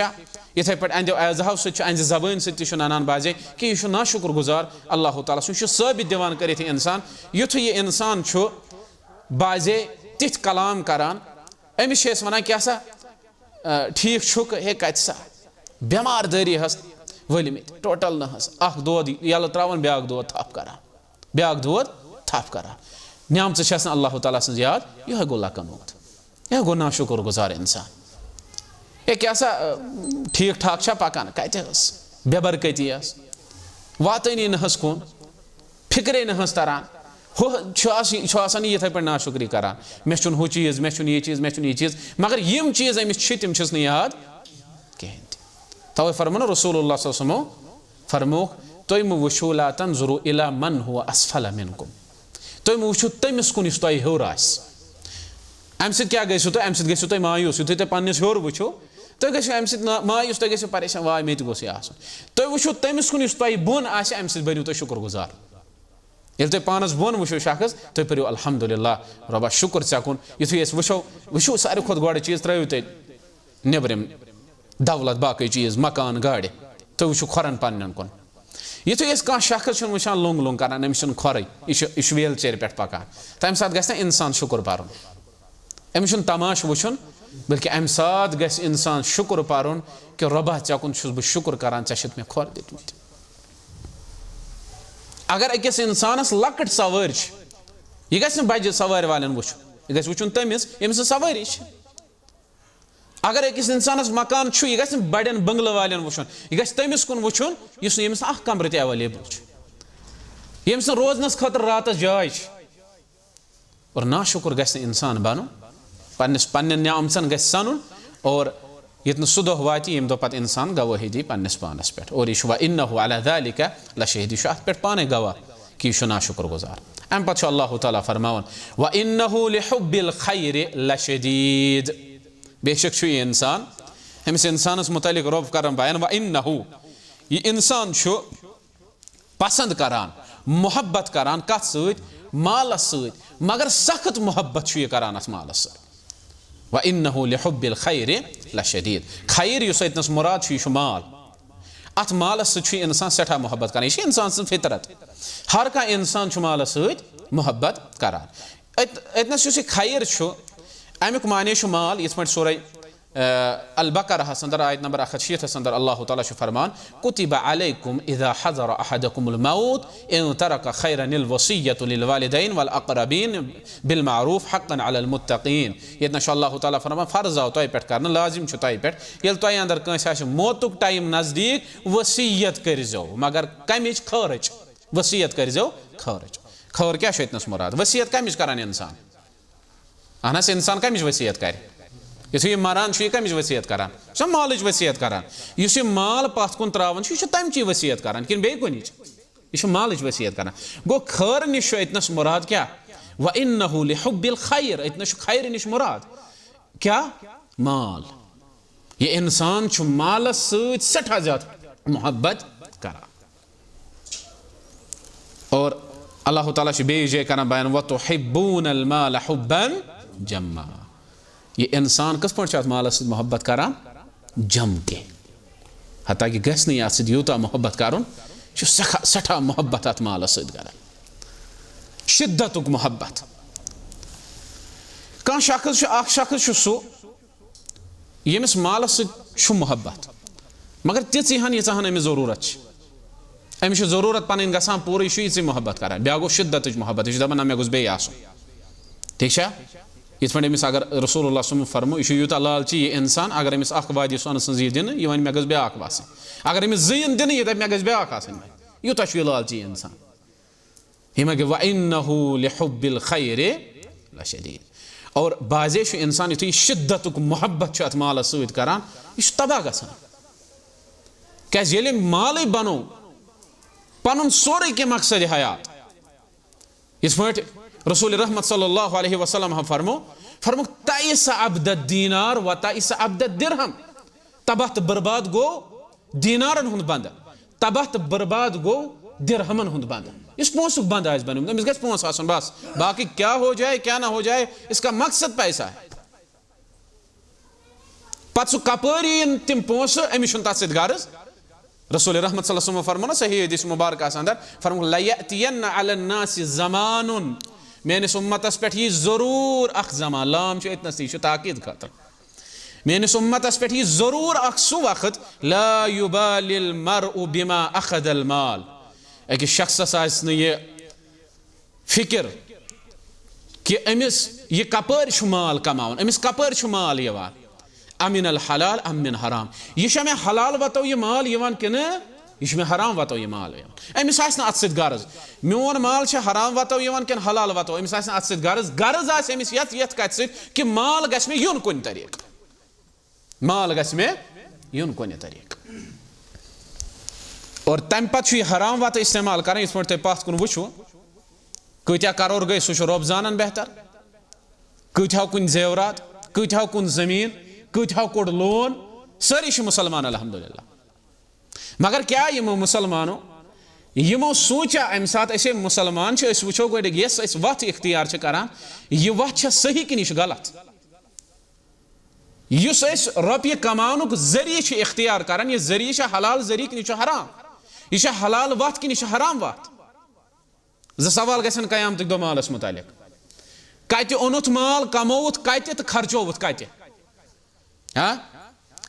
इथे पे अंदो एज़हाव सह ज़बान सनान बाजे कि यह नाशुक्र गुजार अल्लाह ताला सुन साबित दिवान कर इंसान युथ यह इंसान बाजे तिथ कलाम करान अमिस वन क्या सा ठीक छुक हे कत सा बेमार दारी हस वलमित टोटल न हस अख दोद यल त्रावन ब्याक दोद थप करान ब्याक दोद थप करान न्यामत छस अल्लाह ताला सं याद यह गो लकनूत यह गो नाशुक्र गुजार इंसान ए क्या सा ठीक ठाक छा पकान कत बेबरकती वातनी नहस कुन फिक्रे नहस तरान हो ये पे नाशुक्री करान मे हु चीज़ मे ये चीज़ मे ये चीज़ मगर यम चीज़ अमिस तम याद कहें तवे फरमो रसूलुल्लाह सल्लल्लाहु अलैहि वसल्लम फरमोक तुम वुचो ला तंजुरु इला मन हुवा अस्फल मिनकुम तुम वुचो तमिस कुन यस तुह हेर अम सत क्या गो तुम अम सत गो मायूस युथ तुम पन्निस हेर वुचो तुम गो अम सत मायूस तुम गो परेशान वाय मे तोस यह तुम वुचो तमिस कुन यस तुह बोन आसे अम सत बनो तुम शुक्र गुजार ये तुम पानस बोन वुचो शख्स तुम परो अल्हम्दुलिल्लाह रब्बा शुक्र ऐ कुन युथु वुचो वुचो सारे खुद गोड़ चीज़ त्रो तुम नेबरम दौलत बाकी चीज़ मकान गाड़ तुम वुचो खोरन पन्न कुन युथु कह शख्स वुचान लोंग लोंग करान अमिस खोर यह व्हील चेयर पे पकान तम सात गस इंसान शुक्र पारुन अमिस तमाश वुचुन बल्कि अम सात गस इंसान शुक्र पारुन कि रब्बा ऐ कुन बह शुक्र करान ऐ मे खोर दितमुत अगर अकिस इंसानस लकट सवार यह गस बजे सवार वाले वुचुन यह गस वुचुन तमिस यमिस सवारी अगर अकिस इंसानस मकान यह गस बड़न बंगल वाले वुचुन यह गस तमिस कुन वुचुन युस यमिस अख कमर ते अवेलेबल यमिस रोजनस खतर रातस जाय और नाशुक्र गस इंसान बनुन पन्न न्यामतन गस सनुन और यत सह दह वात यम दह पत इंसान गवाही दी पन्नस पानस पे और यह व इन्नहु अला ज़ालिका लशहीद यह अत पे पाने गवाह कि यह नाशुक्र गुजार अम पे अल्लाह ताला फरमावन व इन्नहु लिहुब्बिल खैरि लशदीद बेशक यह इंसान अमिस इंसानस मुतलिक रब करन बयान व इन्नहु यह इंसान पसंद करान मोहब्बत करान कत सत मालस सत मगर सख्त मोहब्बत यह करान अत मालस सत व इन्नहु लिहुब्बिल खैरि लशदीद खैर युस अतनस मुराद यह माल अत मालस सत इंसान सठा मोहब्बत करान यह इंसान सं फितरत हर कह इंसान मालस सत मोहब्बत करान अतनस युस खैर अमुक माने माल ये पे सूरह अल बकरह अंदर आयत नंबर 160 अंदर अल्लाह ताला फरमान कुतिबा अलैकुम इज़ा हज़र अहदकुमुल मौत इन तरक खैरनिल वसिय्यतु लिल वालिदैन वल अक़रबीन बिल मारूफ हक़्क़न अलल मुत्तक़ीन ये अल्लाह ताला फरमान फर्ज आव तय पे करना लाजिम तय पे ये तय अंदर कंस मौतुक टाइम नजदीक वसियत करजो मगर कमिच खर्च वसियत करजो खर्च खर क्या इतनस मुराद वसियत कमिच करान इंसान अहनस इंसान कमिच वसियत कर यह मरान यह कमिच वसियत करान सह मालच वसियत करान यह माल पथ कुन त्रावन यह तमची वसियत करान कि बे कुन यह मालच वसियत करान गो खैर निश इतनस मुराद क्या व इन्नहु लिहुब्बिल खैर इतनस खैर निश मुराद क्या माल यह इंसान मालस सत सठा ज्यादा मोहब्बत करान और अल्लाह ताला बे जय करान बयान व तुहिब्बूनल माल हुब्बन जम्मा ये इंसान कस पे मालस मोहब्बत करान जम के हता कि गस नहीं अत यूता मोहब्बत करन सठा मोहब्बत अत मालस करान शिद्दतुक मोहब्बत कह शख्स सह यमिस मालस मोहब्बत मगर तीहन यीहन अमिस जरूरत अमिस जरूरत पन ग पूरे यह मोहब्बत करान ब्या गो शिद्दत मोहब्बत यह दपान ना मे गोस बे ठीक ये पे अमिस अगर रसूलुल्लाह सल्लल्लाहु अलैहि वसल्लम फरमो यह यूता लालची यह इंसान अगर अमिस अख वादी सोन सज दिन यह वन मे गस ब्या वसन अगर अमिस जीन दिन यह दप मे गस ब्या यूता यह लालची इंसान यह मे व इन्नहु लिहुब्बिल खैरि लशदीद और बाजे इंसान यु शिद्दतुक मोहब्बत अत मालस सत करान यह तबाह गसान क्या माल बनो पन सोरे के मकसद हयात इस पे रसूल रहमत सल्लल्लाहु अलैहि वसल्लम फरमो ताइस अब्द दीनार व ताइस अब्द दिरहम तबाह तो बर्बाद गो दीनारन हुंद बंद तबाह तो बर्बाद गो दिरहमन हुंद बंद इस पोंसुक बंद आज बन अमिस गस पोंस आसन बस बाकी क्या हो जाए क्या ना हो जाए इसका मकसद पैसा है पत सु कपरी तिम पोंस अमिस तथ गर्ज रसूल रहमत सल्लल्लाहु अलैहि वसल्लम फरमाना सही हदीस मुबारक अंदर फरमाया लयअतियन्न अलन नास ज़मानुन मेनिस उम्मतस पे यह जरूर अख ज़मान लाम इतनस यह ताकीद खतर मेनिस उम्मतस पे यह जरूर अख सु वक्त ला युबालिल मरउ बिमा अखदल माल अकिस शख्सस आस न यह फिक्र कि अमिस ये कपर माल कमावन, अमिस कपर माल यवान, अमिन अल हलाल अमिन हराम, यह मे हलाल वतो ये माल यवान कि यह मे हराम वतो ये माल यवान। अमिस अत सत गर्ज मोन माल हराम वतो यवान कि हलाल वतो, अमिस अत सत गर्ज गर्ज अमिस यथ कत सत कि माल गछ मे युन कुन तरीक, माल गछ मे युन कुन तरीक। और तम पे हराम वत इस्तेमाल कर, इस पे पत कुन वो कत्या करोड़ गई सह रब जान बेहतर, कत्याव कुन जेवरात, कत्याव कुन जमीन, कत्याव कोड़ लोन, सारी मुसलमान अल्हम्दुलिल्लाह। मगर क्या यमो मुसलमानों यमो सोचा अम सात मुसलमान वो गो यस वत इख्तियार करान, यह वत सही कि गलत, इस रुपये कमानुक जरिए इख्तियार करान, यह जरिए हलाल जरिए कि हराम, यह हलाल वत कि हराम वत। सवाल गसन कयामत दो मालस मुतालिक, कत ओनुत माल कमोवुत कत तो खर्चोवुत कत,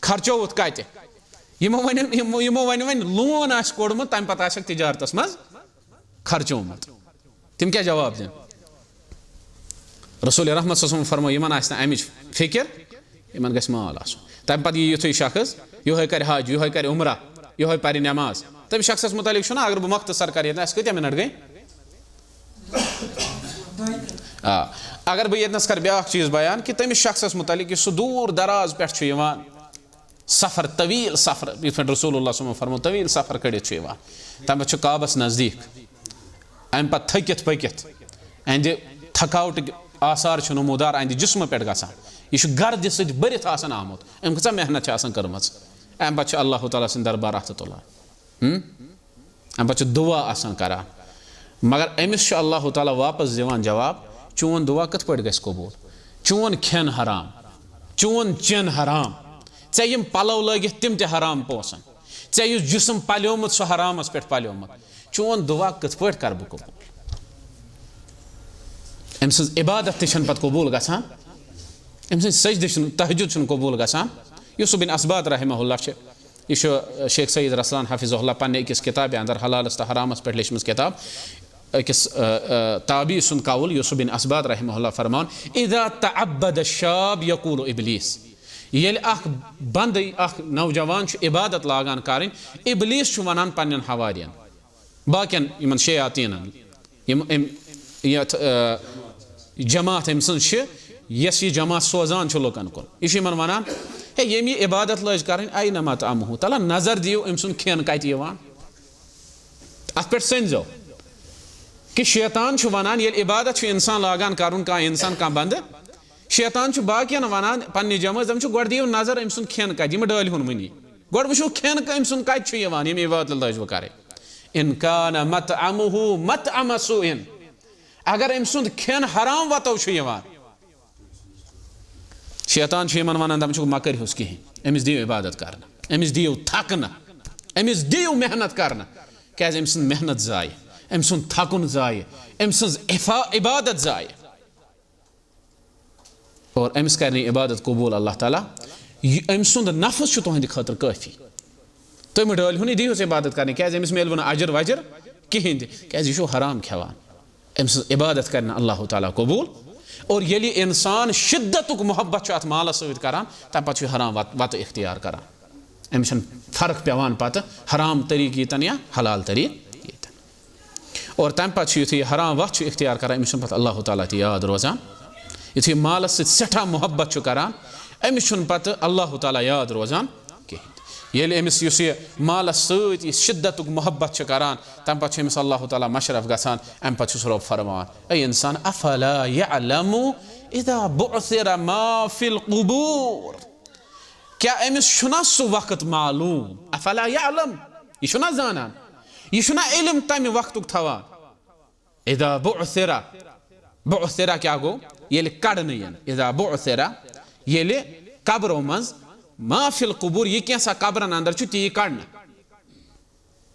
खर्चोवुत कत, यमो वन लोन आस कोड़मुत तम पत आसक तिजारतस मज खर्चोमुत, तिम क्या जवाब दिन। रसूल रहमत सल्लल्लाहु अलैहि वसल्लम फरमो यमन आस अमिच फिक्र, यमन गस माल आसुन। तम पत युथुय शख्स योहे कर हज, योहे कर उमरा, योहे पर नमाज, तम शख्स मुतालिक ना अगर बह मुख्तसर कर कत मिनट गई, अगर बह ये कर ब्या चीज़ बयान कि तमिस शख्स मुतालिक सह दूर दराज पे सफ़र, तवील सफ़र, ये रसूलुल्लाह सल्लल्लाहु अलैहि वसल्लम फरमो तवील सफ़र कड़ित तम पे काबस नज़दीक, अम पे थकित पकित अंद थकावट आसार नमूदार अंद जिस्म पे गसान, यह गर्द सत भरित आमुत, अम कचा मेहनत कर्म, अम पे अल्लाह ताला सिंद दरबार अथ तुलान, अम पे दुआ करान। मगर अमिस अल्लाह ताला वापस दिवान जवाब, चोन दुआ कत पे गस कबूल, चोन खेन हराम, चोन चेन हराम, ऐ यम पलव लगित तिम ते हराम पोसन, ऐ युस जिस्म पल्योमुत सह हरामस पे पल्योमुत, चोन दुआ कत पे कर बह कबूल। अम सज इबादत ते पत कबूल गसान, अम सज सजदे तहज्जुद कबूल गसान। यूसुफ बिन असबात रहमहुल्लाह यह शेख सईद रसलान हफिज़हुल्लाह पन्ने अकिस किताब अंदर हलालस तो हरामस पे लिखमस किताब, अकिस ताबी सुन काउल यूसुफ बिन असबात रहमहुल्लाह फरमान, इज़ा तअब्बद शाब यकूल इब्लीस, येल बंद नौजवान इबादत लागान करें, इब्लीस वनान पन्न हवारियन बाकियन यमन शयातीनन जमात अम सज यस यह जमात सोजान लुकन कुन, यह वनान हे यम यह इबादत लज करें आई नमत अमहू तला नजर दियो अम सुन खेन कत अत पे सनजो कि शैतान वनान ये इबादत इंसान लागान कर इंसान कह बंद, शैतान बाकियन वनान पन्ने जमात दम गो दियो नजर अम सुन खेन कत यम डाल हुन वनी गो वो खेन अम सुन कत यम इबादत लज बह कर, इनकान मत अमहू मत अमसुन, अगर अम सुन खेन हराम वतो शैतान वन दम मकर हुस कहें, अमिस दियो इबादत कर, अमिस दियो थकन, अमिस दियो मेहनत कर, क्या अम सुन मेहनत जाय, अम सुन थकुन जाय, अम सज इबादत जाय, और अमिस कर इबादत कबूल अल्लाह ताला, अम सुंद नफ्स तुहंद खतर काफी, तुम डाल हुन दियोस इबादत कर, क्या अमिस मिल वन अजर वजर कहें क्या यह हराम खेवान, अम सज इबादत कर अल्लाह ताला कबूल। और ये इंसान शिद्दतुक मोहब्बत अत मालस सत करान, तम पे हराम वत इख्तियार करान, अमिस फर्क पेवान पत हराम तरीक यीतन या हलाल तरीक यीतन। और तम पे युथु हराम वत इख्तियार करान, अमिस पे अल्लाह ताला ती याद रोजान, युथु मालस सठा मोहब्बत करान, अमिस पे अल्लाह ताला याद रोजान कहें। ये अमिस मालस सत शिद्दतुक मोहब्बत करान, तम पे अमिस अल्लाह ताला मशरफ गसान, अम पे रब फरमान, ऐ इंसान अफला यअलमु इज़ा बुअसिर मा फिल क़ुबूर, क्या अमिस छुना सु वक्त मालूम, अफला यअलम यह छुना जानान, यह छुना इल्म तम वक्तुक थवान, इज़ा बुअसिरा, बुअसिरा क्या गो ये कड़न, इज़ा बुअसिरा ये कब्रों मज मा फिल क़ुबूर, यह कैसा कब्रन अंदर ती कड़न,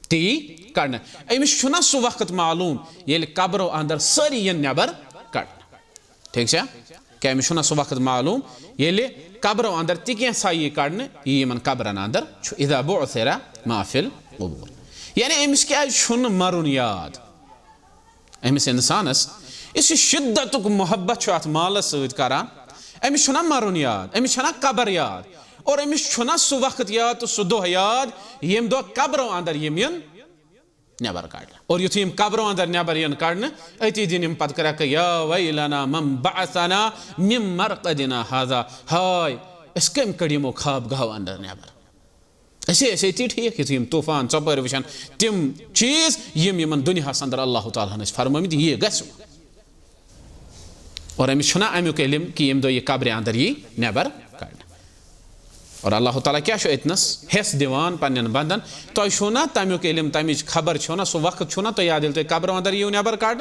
ती कड़न, अमिस छुना सु वक्त मालूम ये कब्रों अंदर सारी ये नबर कड़न, ठीक है क्या अमिस छुना सु वक्त मालूम ये कब्रों अंदर ती कैसा ये कड़न यमन कब्रन अंदर, इज़ा बुअसिरा मा फिल क़ुबूर, यानी अमिस क्या छुन मरुन याद, अमिस इंसानस इस शिद्दत मोहब्बत अत मालस सत करान अमिस छुना मरुन याद अमिस छुना कबर याद और अमिस छुना सह वक्त याद तो सह दह याद यम दह कब्रों अंदर यम यन नबर काड़ और युथ यम कब्रों अंदर नबर यन काड़न अति दिन पत कर या वैलना मम बअसना मिन मरकदिना हाजा हाय अस कम कड़िमो खाब गाव अंदर नबर ऐसे ठीक यम तूफान चपर वुचान तम चीज यम दुनियास अंदर अल्लाह ताला ने फरमामित ये गस और अमिस छुना अमुक इल्म कि यम दह यह कब्र अंदर यी नबर काड़ और अल्लाह ताला क्या अतनस हेस दिवान पन्न बंदन तुम छो ना तमुक इल्म तमिच खबर छो ना सह वक्त छो ना तो याद तुम कब्र अंदर यू नबर काड़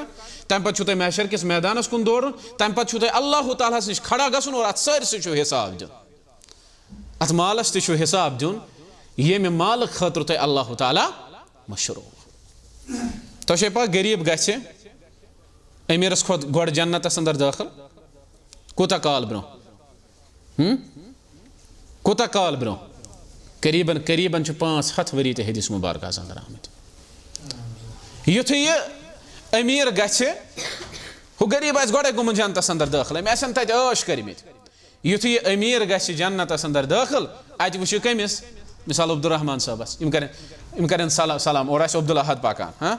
तम पे तुम महशर किस मैदानस कुन दौड़न तम पे तुम अल्लाह ताला नश खड़ा गसन और अत सारसे हिसाब दिन अत मालस तु हिसाब दिन ये माल खतर तुम अल्लाह ताला मशरू तुम पा गरीब गि अमीरस खुद गोड़ जन्नतस अंदर दाखिल कोता काल ब्रो कोता काल ब्रो करीबन करीबन 500 वरी ते हदीस मुबारक अंदर आमत युथ यह अमीर गि हु गरीब आस गोड़े गुम जन्नतस अंदर दाखिल अम तत ऐश कर्मित युथ यह अमीर गि जन्नतस अंदर दाखिल अत वुचु कमिस मिसाल अब्दुर्रहमान साहबस इम करें सलाम और अब्दुल अहद पाकान हाँ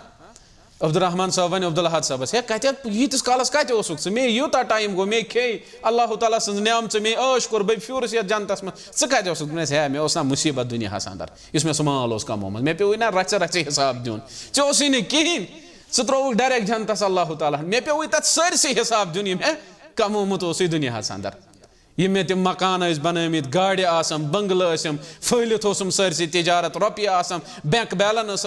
अब्दुर्रहमान साहब वन अब्दुल अहद साहबस हे कत यीतिस कालस कत मे यूता टाइम गो मे खे अल्लाह ताला सज नियाम मे ऐश कोर बे फ्यूरस ये जन्नतस में कत हे मे ना मुसीबत दुनियास अंदर इस मे माल कमोमुत मे पे ना रच रच हिसाब दिन ऐसी ना कहें त्रोक डायरेक्ट जन्नतस अल्लाह ताला मे पे तथ सारसे हिसाब दिन मे कमोमुत दुनियास अंदर यम मे तम मकान बनमित गाड़ बंगल फहलित सारसे तजारत रुपये बैंक बैलेंस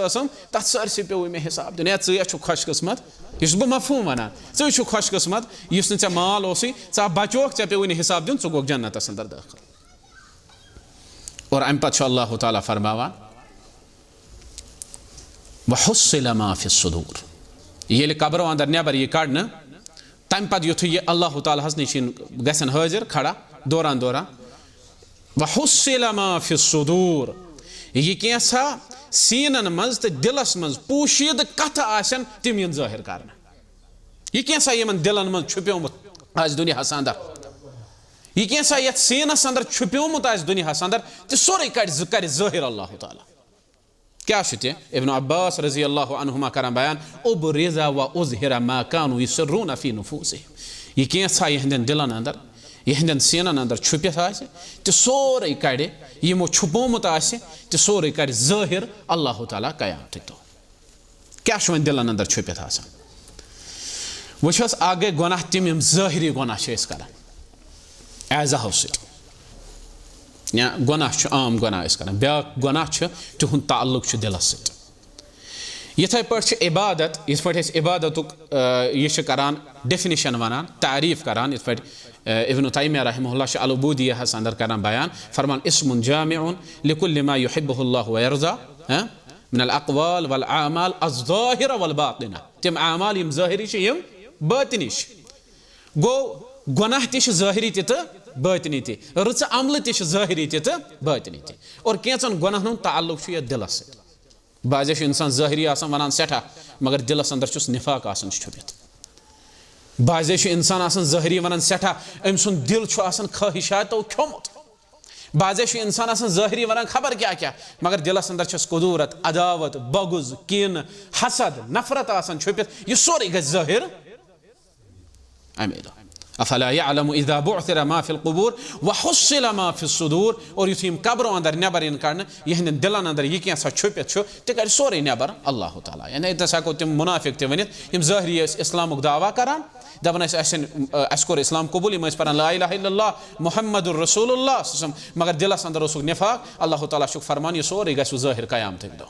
तथ सारसे पे मे हिसाब दिन चे खुश किस्मत यह बह मफहूम वनान चे खुश किस्मत इस चे माल चा बचोक पे वन हिसाब दिन गोक जन्नतस अंदर दाखिल और अम पे अल्लाह ताला फरमावान वहुस्सिल मा फि सुदूर ये कब्रों अंदर नबर यह कड़न तम पे युथ यह अल्लाह ताला नश गसन हाजिर खड़ा दौरान दौरान वहुस्सिल मा फि सुदूर यह कैसा सीनन मज तो दिलस मज पोशीद कथ आसन तिम यन जाहिर कर यह कैसा यमन दिलन मज छुप्योमुत आज दुनियास अंदर यह कैसा ये सीनस अंदर छुप्योमुत आज दुनियास अंदर तो सोरे कर जाहिर अल्लाह ताला क्या इब्न अब्बास रजी अल्लाह अन्हुमा करान बयान उबरिज़ा व उज़हिरा मा कानू युसर्रून फी नुफूसिहिम यह कैसा यहंदन दिलन अंदर यहंदन सीनन अंदर छुपित आसे तो सोरे कड़े यमो छुपोमुत आसे तो सोरे कर जाहिर अल्लाह ताला क़यामत तो क्या वन दिलन अंदर छुपित आसान वुछस आगे गुनाह तिम यम जाहिरी गुनाह करान एज़ाह सत या गुनाह आम गुनाह करान ब्या गुनाह तुहद ताल्लुक दिलस सत यथे पे इबादत इस पे इबादत यह करान डेफिनिशन वनान तारीफ करान इस पे इब्न तैमिया रहमहुल्लाह अल उबूदिय्यह अंदर करान बयान फरमान इस्मुन जामिउन लिकुल्लि मा युहिब्बुहुल्लाह व यरज़ा मिन अल अक़वाल वल आमाल अज़-ज़ाहिरा वल बातिना तिम आमाल यम ज़ाहिरी यम बातिनी गो गुनाह ति ज़ाहिरी तो बातिनी ति रच अमल ति ज़ाहिरी तो बातिनी ति और कैंचन गुनाहन ताल्लुक यह दिलस सत बाज़े इंसान ज़ाहिरी वनान सठा मगर दिलस अंदर निफाक छुपित बाज़े इंसान ज़ाहिरी वनान सठा अम सुन दिल ख्वाहिशातो खोमुत बाज़े इंसान ज़ाहिरी वनान खबर क्या क्या मगर दिलस अंदर कुदूरत अदावत बगुज कीन हसद नफरत छुपित यह सोरे गज ज़ाहिर अमे दो अफला यअलमु इज़ा बुअसिरा मा फिल क़ुबूर वहुस्सिल मा फिस सुदूर और युथ यम कब्रों अंदर नबर इन कड़न यहंदन दिलन अंदर यह कैसा छुपित तो कर सोरे नबर अल्लाह ताला यानी इतस हेको तिम मुनाफिक ते वनित यम ज़ाहिरी इस्लामुक दावा करान दपन अस कोर इस्लाम कबूल यम परान ला इलाहा इल्लल्लाह मुहम्मदुर रसूलुल्लाह मगर दिलस अंदर निफाक अल्लाह ताला शुक फरमान यह सोरे गस ज़ाहिर क़यामत दो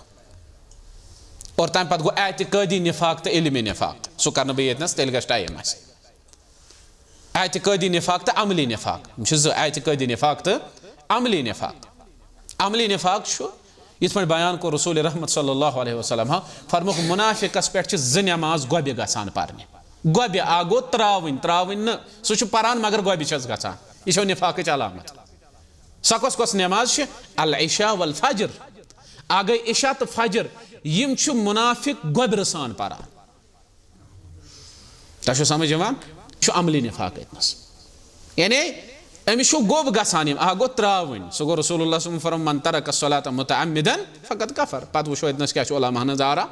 और तम पे गो एतिक़ादी निफाक तो इल्मी निफाक सो कर बह ये तेल गस टाइम एतिक़ादी निफाक तो अमली निफाक एतिक़ादी निफाक तो अमली निफाक इस पे बयान को रसूल रहमत सल्लल्लाहु अलैहि वसल्लम फरमुक मुनाफिकस पे ज नमाज गोबे गसान पारने गोबे आगो त्रावन न सह पारान मगर गोबे गसान यह निफाक अलामत सह कस नमाज अल इशा वल फजर आ गई इशा तो फजर यम मुनाफिक गोबर सान पारान तशो समझ यवान अमली निफाक इतनस यानी अमिश गोब गसान गो त्रावन सो गो रसूलुल्लाह फरम मन तरक अस्सलात मुतअम्मिदन फकत कफर पत वो इतनस क्या उलमा नजारा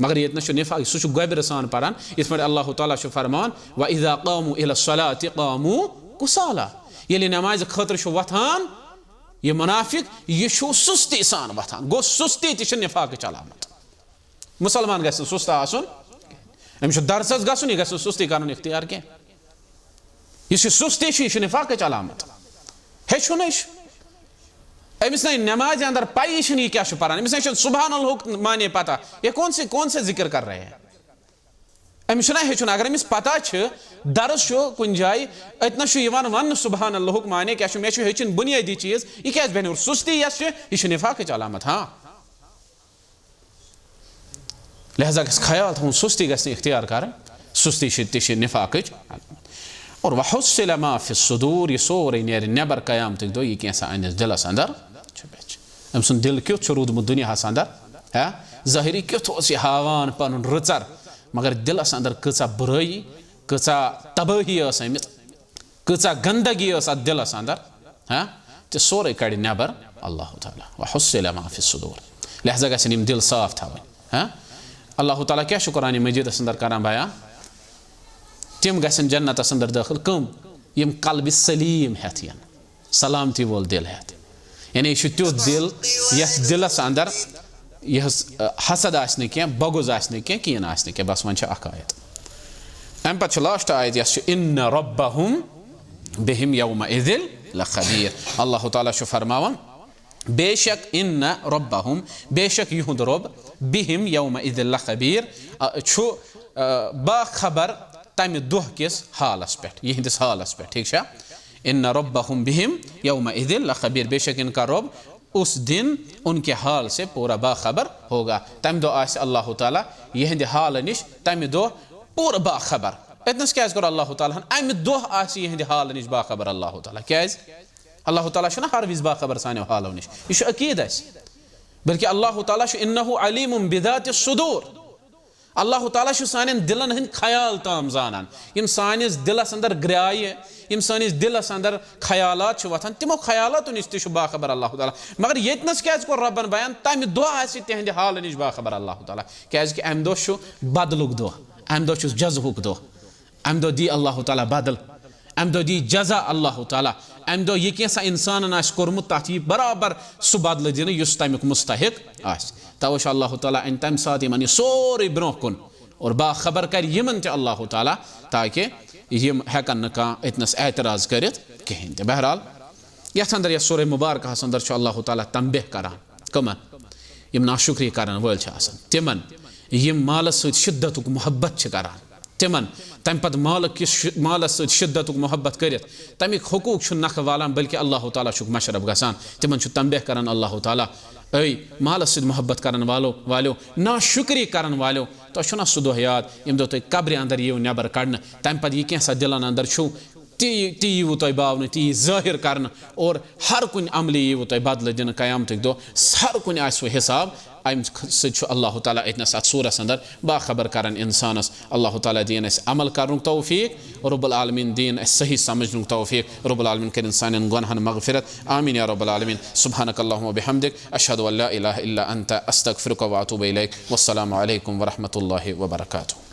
मगर ये निफाक सह गोबर सान पान इस अल्लाह ताला फरमान व इज़ा क़ामू इलस्सलाति क़ामू कुसाला ये नमाज खतर वथान ये मुनाफिक ये सुस्ती सान वथान गो सुस्ती तह निफाक अलामत मुसलमान गस सुस्त आसन अमिस दरसस गसन यह गस सुस्ती कर इख्तियार कह यह सुस्ती यह निफाक अलामत हेचुन अमिस नमाज अंदर पाई यह क्या पान अमिस सुबहान अल्लाह माने पता ये कौन से जिक्र कर रहे हैं अमिस हेचुन अगर अमिस पता दरस कुन जाए अतन वन सुबहान अल्लाह माने क्या मे हेचन बुनियादी चीज यह क्या बन सुस्ती यह निफाक अलामत हाँ लिहाजा ख्याल थोन सुस्ती गस इख्तियार कर सुस्ती तह निफाक और वहुस्सिल मा फि सुदूर यह सोरे नेर नबर क़यामत दो यह कैसा अनिस दिलस अंदर अम सुन दिल क्युत रूदमुत दुनिया अंदर है ज़ाहिरी क्युत यह हावान पन रचर मगर दिलस अंदर कचा बुराई कचा तबाही अमित कचा गंदगी दिलस अंदर हाँ तो सोरे कड़ नबर अल्लाह ताला वहुस्सिल मा फि सुदूर लिहाजा गसन दिल साफ थवन हाँ अल्लाह ताला क्या कुरान मजीद अंदर करान बयान तम गसन जन्नत अंदर दाखिल कम यम कल्ब सलीम हेत सलामती वोल दिल हेत यानी यह तुथ दिल यथ दिलस अंदर यह हसद आसने क्या बगुज आसने क्या कीन आसने क्या बस वन आयत अम पे लास्ट आयत यह इन्न रब्बहुम बिहिम यौमइज़िन लखबीर अल्लाह ताला फरमावन बेशक इन्न रब्बहुम बेशक युहुद रब बिहिम यौमइज़िन लखबीर बाखबर तमि दुह किस हालस पे यहंदिस हालस पे ठीक है इन्न रब्बहुम बिहिम यौमइज़िन लखबीर बेशक इनका रब उस दिन उनके हाल से पूरा बाखबर होगा तम दो आस अल्लाह ताला यहंद हाल निश तम दो पूरा बाखबर इतनस क्या कर अल्लाह ताला अमि दो आस यहंद हाल निश बाखबर अल्लाह ताला क्या अल्लाह ताला छना हर विज बाखबर सानो हालो निश यह अकीद बल्कि अल्लाह ताला इन्नहु अलीमुम बिज़ाति सुदूर अल्लाह ताला सानिन दिलन हंद ख्याल ताम जानान यम सानिस दिलस अंदर ग्राय यम सानिस दिलस अंदर ख्यालात वथान तिमो ख्यालात निश तह बाखबर अल्लाह ताला मगर येतनस क्या कोर रब्बन बयान तमि दो आसि तिहंद हाल निश बाखबर अल्लाह ताला क्या कि अम दो बदलुक दो अम दो जज़हुक दो अम दो दी अल्लाह ताला बदल अम दो दी जजा अल्लाह ताला अम दो यह कैसा इंसान कोर्मुत तथ यह बराबर सह बदल दिन युस तमिक मुस्तहिक आस तवश अल्लाह ताला इन तम साथ यमन सोरे ब्रोह कुन और बाखबर कर यमन ते अल्लाह ताला ताकि यम हेकन न कह इतनस एतराज कर कहें ते बहरहाल यथ अंदर यह सूरह मुबारक अंदर अल्लाह ताला तंबीह करान कमन यम नाशुक्री करान वल तिमन यम मालस सहित शिद्दतुक मोहब्बत करान तिमन तम पत मालस सहित शिद्दतुक मोहब्बत कर तमिक हुकूक नख वालान बल्कि अल्लाह ताला मशरफ गसान तिमन तंबीह करान अल्लाह ताला ऐ मालस सहित मोहब्बत करन वालो ना शुक्री करन वालो तो छुना सह दो याद यम दो तुम कब्र अंदर यीव नबर कड़न तम पे यह कैसा दिलन अंदर छु ती यीव तुम बावन ती जाहिर करन और हर कुन अमली यीव तुम बदल दिन क़यामत दो हर कुन आस वह हिसाब अम सह अल्लाह ताला इतनस अत सूरस अंदर बाखबर करन इंसानस अल्लाह ताला दीन अमल कर तौफीक रब्बुल आलमीन दीन सही समझ तौफीक रब्बुल आलमीन कर इंसान गुनहन मगफिरत आमीन या रब्बुल आलमीन सुब्हानक अल्लाहुम्मा व बिहम्दिक अशहदु अल्ला इलाहा इल्ला अंता अस्तगफिरुका व अतूबु इलैक वस्सलामु अलैकुम व रहमतुल्लाहि व बरकातुहू।